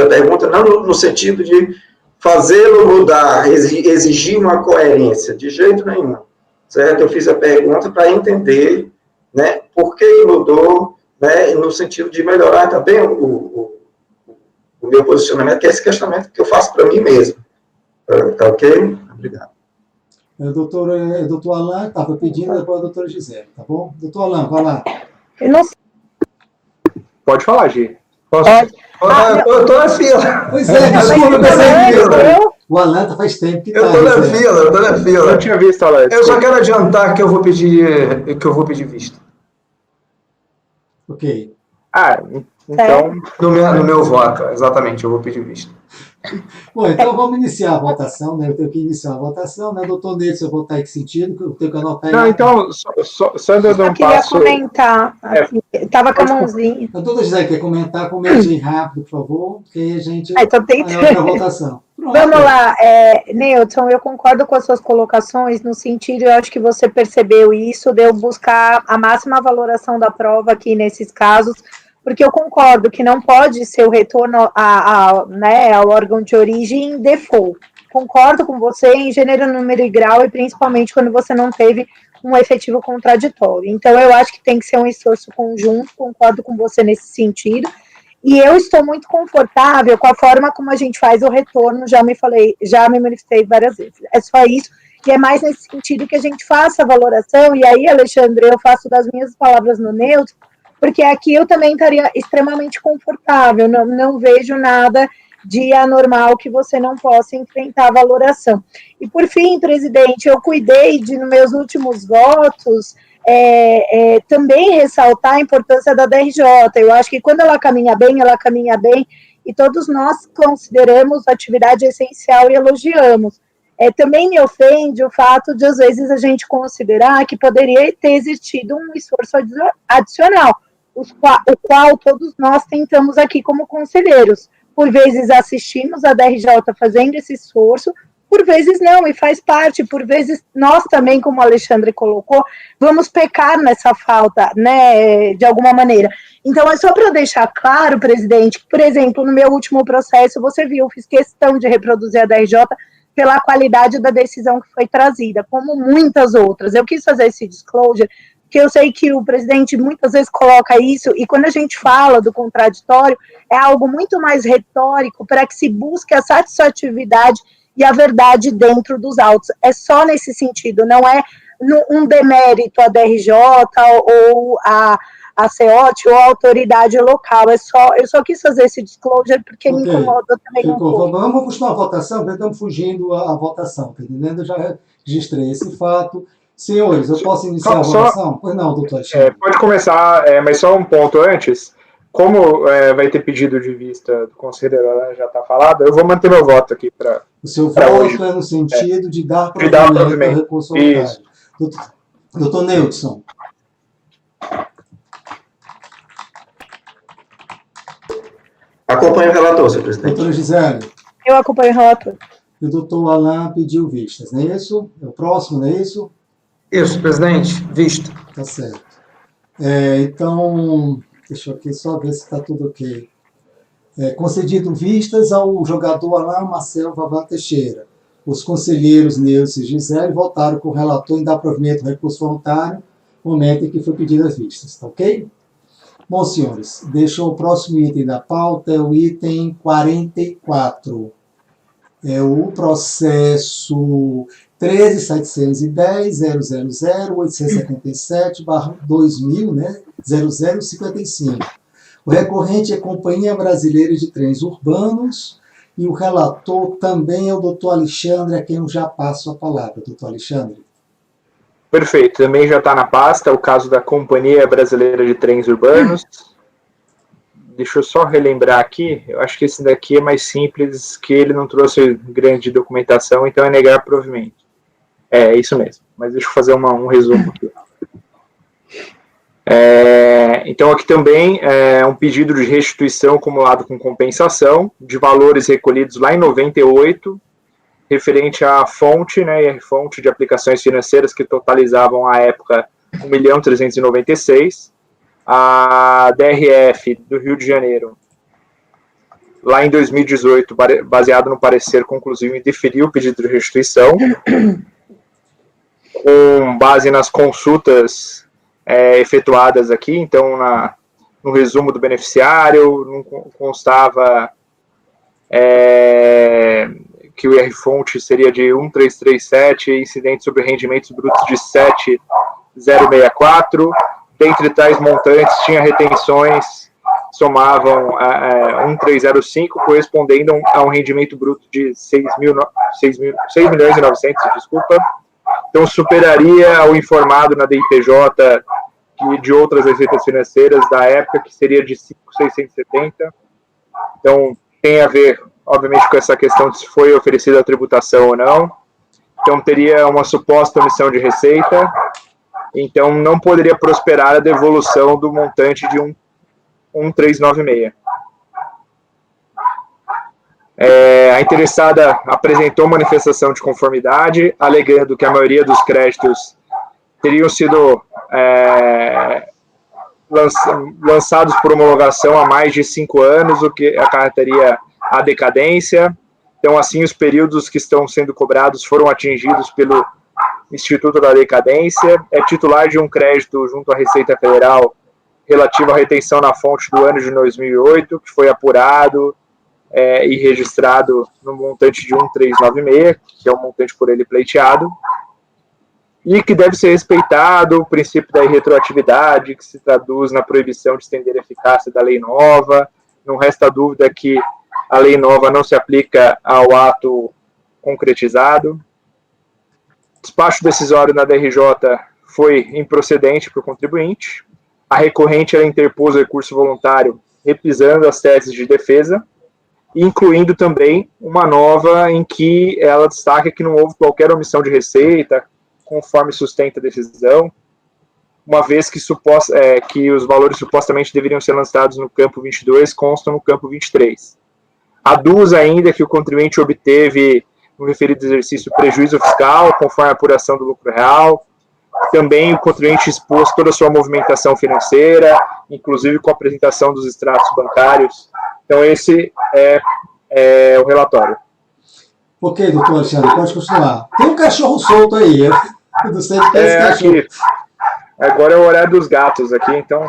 pergunta não no sentido de fazê-lo mudar, exigir uma coerência, de jeito nenhum, certo? Eu fiz a pergunta para entender, né, por que mudou, né, no sentido de melhorar também o meu posicionamento, que é esse questionamento que eu faço para mim mesmo. Tá ok? Obrigado. O doutor Alain estava pedindo, depois a doutora Gisele, tá bom? Doutor Alain, vai lá. Eu não sei. Pode falar, Gi. Posso? Eu estou na fila. Pois é, desculpa, o Alain faz tempo que está. Eu estou na fila. Eu não tinha visto, Alain. Eu só quero adiantar que eu vou pedir vista. Ok. Então... No meu voto, exatamente, eu vou pedir vista. Bom, então vamos iniciar a votação, né? Eu tenho que iniciar a votação, né? Doutor Neto, eu vou votar em que sentido? Eu tenho que anotar. Não, então, só dando um passo... Eu queria comentar, assim, estava com a mãozinha. A doutora Gisele quer comentar? Comente rápido, por favor, porque aí a gente então tem vai para a votação. Pronto. Vamos lá, Newton, eu concordo com as suas colocações, no sentido, eu acho que você percebeu isso, de eu buscar a máxima valoração da prova aqui nesses casos, porque eu concordo que não pode ser o retorno ao órgão de origem em default. Concordo com você em gênero, número e grau, e principalmente quando você não teve um efetivo contraditório. Então, eu acho que tem que ser um esforço conjunto, concordo com você nesse sentido, e eu estou muito confortável com a forma como a gente faz o retorno, já me manifestei várias vezes. É só isso, e é mais nesse sentido que a gente faça a valoração, e aí, Alexandre, eu faço das minhas palavras no neutro, porque aqui eu também estaria extremamente confortável, não vejo nada de anormal que você não possa enfrentar a valoração. E, por fim, presidente, eu cuidei de, nos meus últimos votos, também ressaltar a importância da DRJ. Eu acho que quando ela caminha bem, e todos nós consideramos a atividade essencial e elogiamos. Também me ofende o fato de, às vezes, a gente considerar que poderia ter existido um esforço adicional, o qual todos nós tentamos aqui como conselheiros. Por vezes assistimos a DRJ fazendo esse esforço, por vezes não, e faz parte, por vezes nós também, como o Alexandre colocou, vamos pecar nessa falta, né, de alguma maneira. Então, é só para deixar claro, presidente, que, por exemplo, no meu último processo, você viu, eu fiz questão de reproduzir a DRJ pela qualidade da decisão que foi trazida, como muitas outras. Eu quis fazer esse disclosure, porque eu sei que o presidente muitas vezes coloca isso, e quando a gente fala do contraditório, é algo muito mais retórico para que se busque a satisfatividade e a verdade dentro dos autos. É só nesse sentido, não é um demérito à DRJ ou a CEOT ou a autoridade local. Eu só quis fazer esse disclosure porque me incomoda também um pouco. Vamos continuar a votação, porque estamos fugindo à votação, tá entendendo? Eu já registrei esse fato. Senhores, eu posso iniciar a votação? Pois não, doutor Alexandre. Pode começar, mas só um ponto antes. Como vai ter pedido de vista do conselheiro, já está falado, eu vou manter meu voto aqui para o seu voto hoje. É no sentido de dar provimento ao recurso voluntário. Doutor Neudson. Acompanho o relator, senhor presidente. Doutora Gisele. Eu acompanho o relator. E o doutor Alain pediu vistas, não é isso? É o próximo, não é isso? Isso, presidente, visto. Tá certo. Então, deixa eu aqui só ver se está tudo ok. Concedido vistas ao jogador Alain Marcelo Vavá Teixeira. Os conselheiros Neucio e Gisele votaram com o relator em dar provimento ao recurso voluntário no momento em que foi pedido as vistas, tá ok? Bom, senhores, deixou o próximo item da pauta, é o item 44. É o processo 13.710.000.877/2000, né? 0055. O recorrente é a Companhia Brasileira de Trens Urbanos e o relator também é o doutor Alexandre, a quem eu já passo a palavra. Doutor Alexandre. Perfeito, também já está na pasta o caso da Companhia Brasileira de Trens Urbanos. deixa eu só relembrar aqui, eu acho que esse daqui é mais simples, que ele não trouxe grande documentação, então é negar provimento. É isso mesmo, mas deixa eu fazer um resumo aqui. Então aqui também é um pedido de restituição acumulado com compensação de valores recolhidos lá em 98, referente à fonte, né, fonte de aplicações financeiras que totalizavam à época 1.396.000, a DRF do Rio de Janeiro, lá em 2018, baseado no parecer conclusivo, indeferiu o pedido de restituição, com base nas consultas efetuadas aqui. Então, no resumo do beneficiário, não constava que o IR-fonte seria de 1.337, incidente sobre rendimentos brutos de 7.064. Dentre tais montantes, tinha retenções, somavam 1.305, correspondendo a um rendimento bruto de 6.900.000, desculpa. Então, superaria o informado na DIPJ de outras receitas financeiras da época, que seria de 5.670. Então, tem a ver, obviamente, com essa questão de se foi oferecida a tributação ou não. Então, teria uma suposta omissão de receita. Então, não poderia prosperar a devolução do montante de 1.396. A interessada apresentou manifestação de conformidade, alegando que a maioria dos créditos teriam sido lançados por homologação há mais de 5 anos, o que acarretaria a decadência. Então, assim, os períodos que estão sendo cobrados foram atingidos pelo Instituto da Decadência. É titular de um crédito junto à Receita Federal relativo à retenção na fonte do ano de 2008, que foi apurado e registrado no montante de 1.396, que é o montante por ele pleiteado, e que deve ser respeitado o princípio da irretroatividade, que se traduz na proibição de estender a eficácia da lei nova. Não resta dúvida que a lei nova não se aplica ao ato concretizado. Despacho decisório na DRJ foi improcedente para o contribuinte. A recorrente ela interpôs o recurso voluntário reprisando as teses de defesa, incluindo também uma nova em que ela destaca que não houve qualquer omissão de receita, conforme sustenta a decisão, uma vez que os valores supostamente deveriam ser lançados no campo 22 constam no campo 23. Aduz ainda que o contribuinte obteve no referido exercício prejuízo fiscal, conforme a apuração do lucro real. Também o contribuinte expôs toda a sua movimentação financeira, inclusive com a apresentação dos extratos bancários. Então, esse é o relatório. Ok, doutor Alexandre, pode continuar. Tem um cachorro solto aí. Eu não sei de que é esse cachorro. Aqui. Agora é o horário dos gatos aqui, então...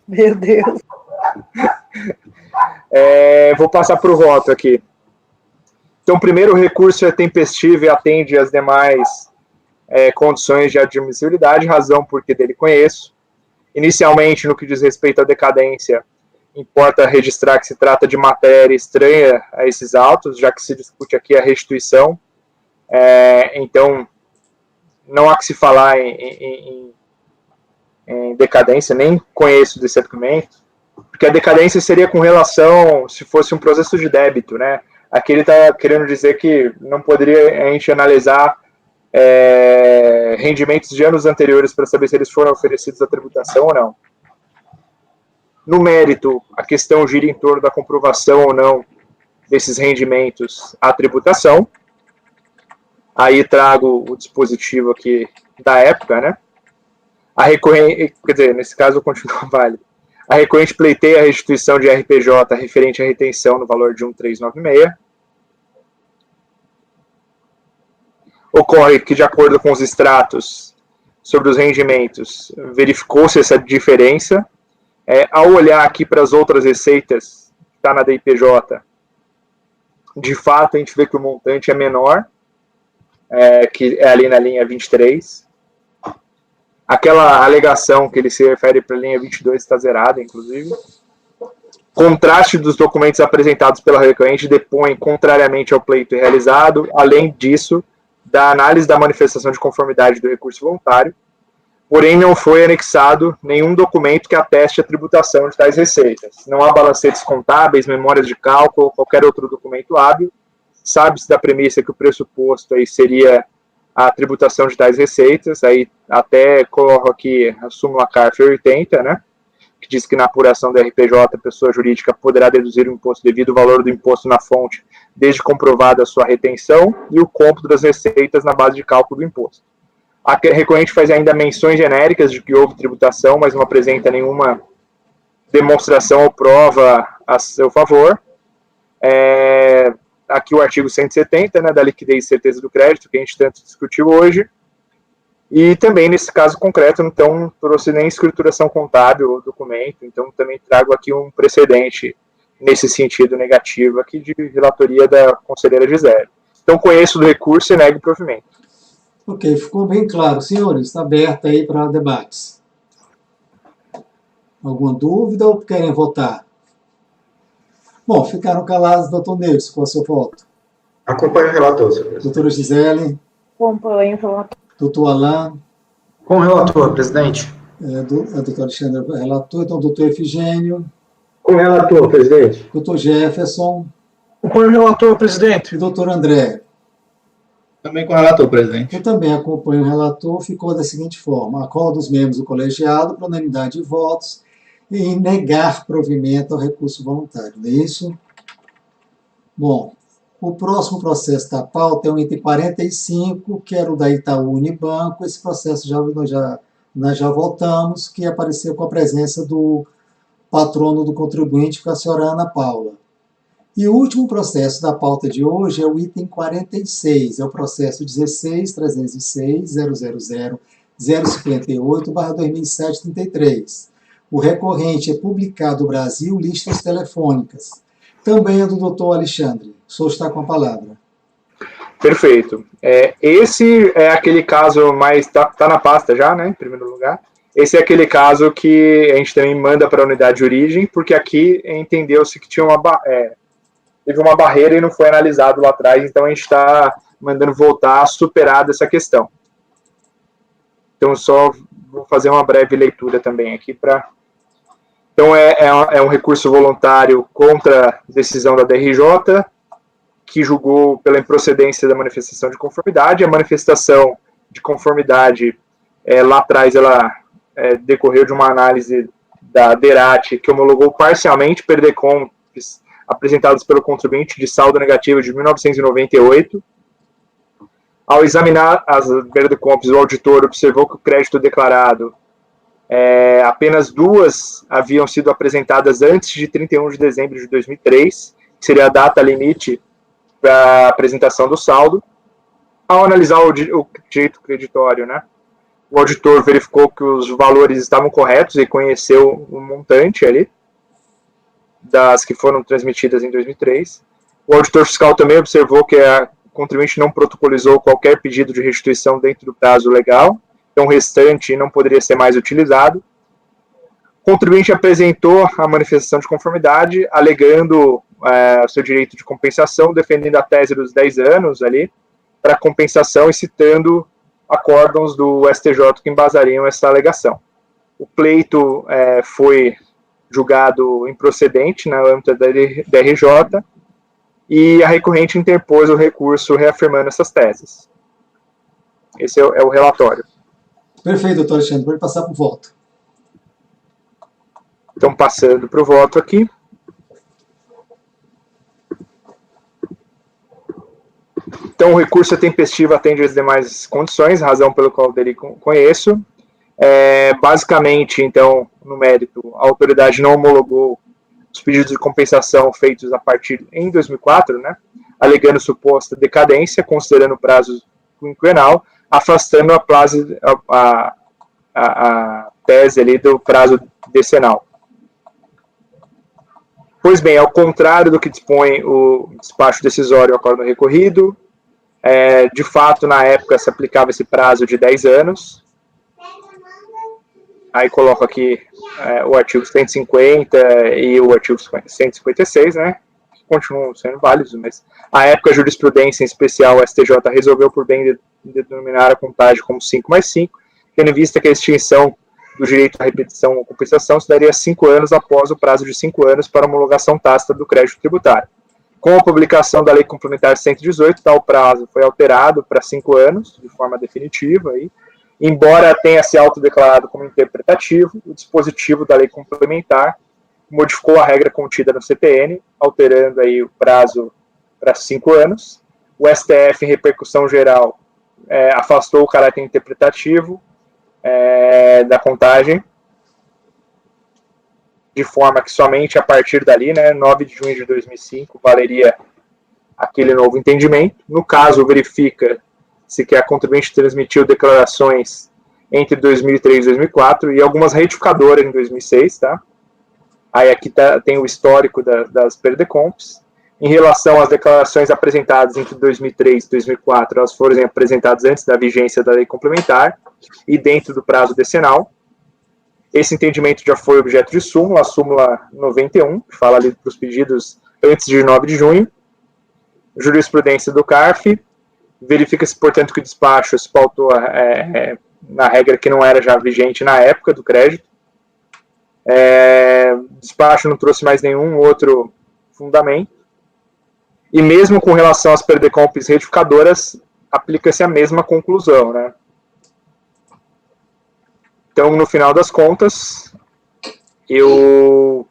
Meu Deus. Vou passar para o voto aqui. Então, primeiro, o recurso é tempestivo e atende às demais condições de admissibilidade, razão porque dele conheço. Inicialmente, no que diz respeito à decadência, importa registrar que se trata de matéria estranha a esses autos, já que se discute aqui a restituição. Então, não há que se falar em decadência, nem conheço desse argumento, porque a decadência seria com relação, se fosse um processo de débito, né? Aqui ele está querendo dizer que não poderia a gente analisar rendimentos de anos anteriores para saber se eles foram oferecidos à tributação ou não. No mérito, a questão gira em torno da comprovação ou não desses rendimentos à tributação. Aí trago o dispositivo aqui da época, né? A recorrente, quer dizer, nesse caso continua válido. A recorrente pleiteia a restituição de RPJ referente à retenção no valor de 1.396. Ocorre que, de acordo com os extratos sobre os rendimentos, verificou-se essa diferença. Ao olhar aqui para as outras receitas, que está na DIPJ, de fato a gente vê que o montante é menor, que é ali na linha 23. Aquela alegação que ele se refere para a linha 22 está zerada, inclusive. Contraste dos documentos apresentados pela recorrente depõe contrariamente ao pleito realizado. Além disso, da análise da manifestação de conformidade do recurso voluntário, porém não foi anexado nenhum documento que ateste a tributação de tais receitas. Não há balancetes contábeis, memórias de cálculo, qualquer outro documento hábil. Sabe-se da premissa que o pressuposto aí seria a tributação de tais receitas, aí até coloco aqui a súmula CARF 80, né, que diz que na apuração da RPJ, a pessoa jurídica poderá deduzir o imposto devido ao valor do imposto na fonte, desde comprovada a sua retenção, e o cômputo das receitas na base de cálculo do imposto. A recorrente faz ainda menções genéricas de que houve tributação, mas não apresenta nenhuma demonstração ou prova a seu favor. Aqui o artigo 170, né, da liquidez e certeza do crédito, que a gente tanto discutiu hoje. E também, nesse caso concreto, então, trouxe nem escrituração contábil ou documento, então também trago aqui um precedente nesse sentido negativo aqui de relatoria da conselheira Gisele. Então, conheço do recurso e nego o provimento. Ok, ficou bem claro. Senhores, está aberto aí para debates. Alguma dúvida ou querem votar? Bom, ficaram calados, doutor Neves, qual é o seu voto? Acompanho o relator, senhor presidente. Doutora Gisele? Acompanho o relator. Doutor Alain? Com o relator, presidente. Doutor Alexandre, relator. Então, doutor Efigênio? Com o relator, presidente. Doutor Jefferson? Acompanho o relator, presidente. E doutor André? Também com o relator, presidente. Eu também acompanho o relator. Ficou da seguinte forma: acordo os membros do colegiado, por unanimidade de votos, em negar provimento ao recurso voluntário. Não é isso? Bom, o próximo processo da pauta é o item 45, que era o da Itaú Unibanco. Esse processo nós já voltamos, que apareceu com a presença do patrono do contribuinte, que é a senhora Ana Paula. E o último processo da pauta de hoje é o item 46, é o processo 16.306.000.058/2007-33. O recorrente é Publicado Brasil Listas Telefônicas. Também é do doutor Alexandre. O senhor está com a palavra. Perfeito. Esse é aquele caso mais... Está na pasta já, né, em primeiro lugar. Esse é aquele caso que a gente também manda para a unidade de origem, porque aqui entendeu-se que tinha teve uma barreira e não foi analisado lá atrás, então a gente está mandando voltar superada essa questão. Então, só vou fazer uma breve leitura também aqui para... Então, é um recurso voluntário contra a decisão da DRJ, que julgou pela improcedência da manifestação de conformidade. A manifestação de conformidade, lá atrás, ela decorreu de uma análise da DERAT, que homologou parcialmente perdecontas apresentados pelo contribuinte de saldo negativo de 1998. Ao examinar as perdecontas, o auditor observou que o crédito declarado, apenas duas haviam sido apresentadas antes de 31 de dezembro de 2003, que seria a data limite para a apresentação do saldo. Ao analisar o direito creditório, né, o auditor verificou que os valores estavam corretos e conheceu o montante ali das que foram transmitidas em 2003. O auditor fiscal também observou que o contribuinte não protocolizou qualquer pedido de restituição dentro do prazo legal, então o restante não poderia ser mais utilizado. O contribuinte apresentou a manifestação de conformidade, alegando o seu direito de compensação, defendendo a tese dos 10 anos ali, para compensação e citando acórdãos do STJ que embasariam essa alegação. O pleito foi julgado improcedente na âmbito da DRJ, e a recorrente interpôs o recurso reafirmando essas teses. Esse é o relatório. Perfeito, doutor Alexandre. Pode passar para o voto. Então, passando para o voto aqui. Então, o recurso tempestivo atende às demais condições, razão pelo qual dele conheço. Basicamente, então, no mérito, a autoridade não homologou os pedidos de compensação feitos a partir em 2004, né, alegando suposta decadência, considerando o prazo quinquenal, afastando a tese ali do prazo decenal. Pois bem, ao contrário do que dispõe o despacho decisório ao acordo recorrido, de fato, na época, se aplicava esse prazo de 10 anos. Aí coloco aqui o artigo 150 e o artigo 156, né, que continuam sendo válidos, mas à época a jurisprudência, em especial o STJ, resolveu por bem denominar a contagem como 5 mais 5, tendo em vista que a extinção do direito à repetição ou compensação se daria 5 anos após o prazo de 5 anos para a homologação tácita do crédito tributário. Com a publicação da Lei Complementar 118, tal prazo foi alterado para 5 anos, de forma definitiva, aí, embora tenha se autodeclarado como interpretativo, o dispositivo da Lei Complementar modificou a regra contida no CTN, alterando aí o prazo para 5 anos. O STF, em repercussão geral, afastou o caráter interpretativo da contagem, de forma que somente a partir dali, 9 de junho de 2005, valeria aquele novo entendimento. No caso, verifica-se que a contribuinte transmitiu declarações entre 2003 e 2004 e algumas retificadoras em 2006, tá? Aí aqui tem o histórico das PERDECOMPs. Em relação às declarações apresentadas entre 2003 e 2004, elas foram apresentadas antes da vigência da lei complementar e dentro do prazo decenal. Esse entendimento já foi objeto de súmula, a súmula 91, que fala ali para os pedidos antes de 9 de junho. Jurisprudência do CARF. Verifica-se, portanto, que o despacho se pautou na regra que não era já vigente na época do crédito. O despacho não trouxe mais nenhum outro fundamento. E mesmo com relação às PERDECOMPs retificadoras, aplica-se a mesma conclusão, né? Então, no final das contas, eu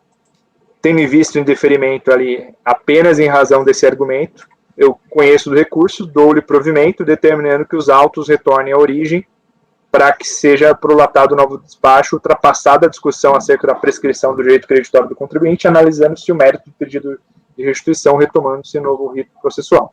tendo visto em deferimento ali apenas em razão desse argumento, eu conheço do recurso, dou-lhe provimento, determinando que os autos retornem à origem para que seja prolatado o novo despacho, ultrapassada a discussão acerca da prescrição do direito creditório do contribuinte, analisando-se o mérito do pedido de restituição, retomando-se o novo rito processual.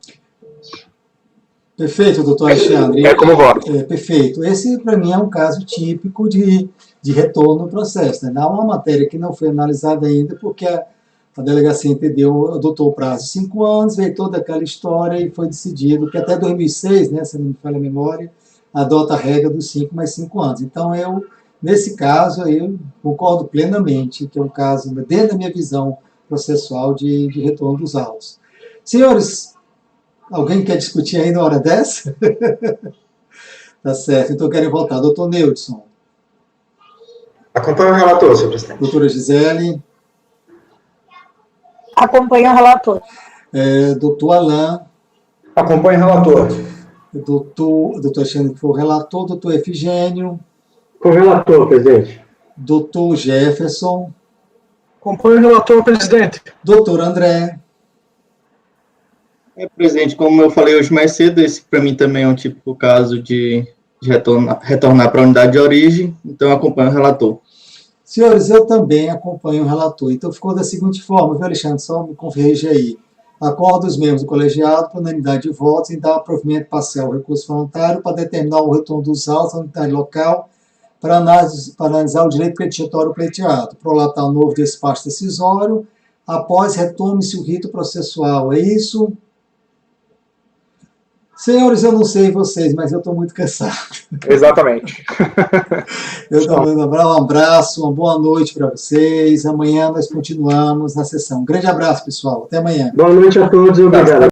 Perfeito, doutor Alexandre. Como voto. Perfeito. Esse, para mim, é um caso típico de retorno no processo. Né? Há uma matéria que não foi analisada ainda, porque a delegacia adotou o prazo de 5 anos, veio toda aquela história e foi decidido que até 2006, né, se não me falha a memória, adota a regra dos 5 mais 5 anos. Então, nesse caso, eu concordo plenamente que é um caso, dentro da minha visão processual, de retorno dos autos. Senhores, alguém quer discutir aí na hora dessa? Tá certo, então eu quero voltar. Doutor Neudson. Acompanha o relator, senhor presidente. Doutora Gisele. Acompanha o relator. Doutor Alain. Acompanha o relator. Doutor Alexandre, que foi o relator. Doutor Efigênio. Com o relator, presidente. Doutor Jefferson. Acompanha o relator, presidente. Doutor André. Presidente, como eu falei hoje mais cedo, esse para mim também é um típico caso de retornar para a unidade de origem, então eu acompanho o relator. Senhores, eu também acompanho o relator. Então ficou da seguinte forma, viu, Alexandre? Só me corrige aí. Acordo os membros do colegiado por unanimidade de votos em dar provimento parcial ao recurso voluntário para determinar o retorno dos autos à unidade local para analisar o direito creditório pleiteado, prolatar o novo despacho decisório, após retome-se o rito processual. É isso? Senhores, eu não sei vocês, mas eu estou muito cansado. Exatamente. Eu também um abraço, uma boa noite para vocês. Amanhã nós continuamos na sessão. Um grande abraço, pessoal. Até amanhã. Boa noite a todos e obrigado.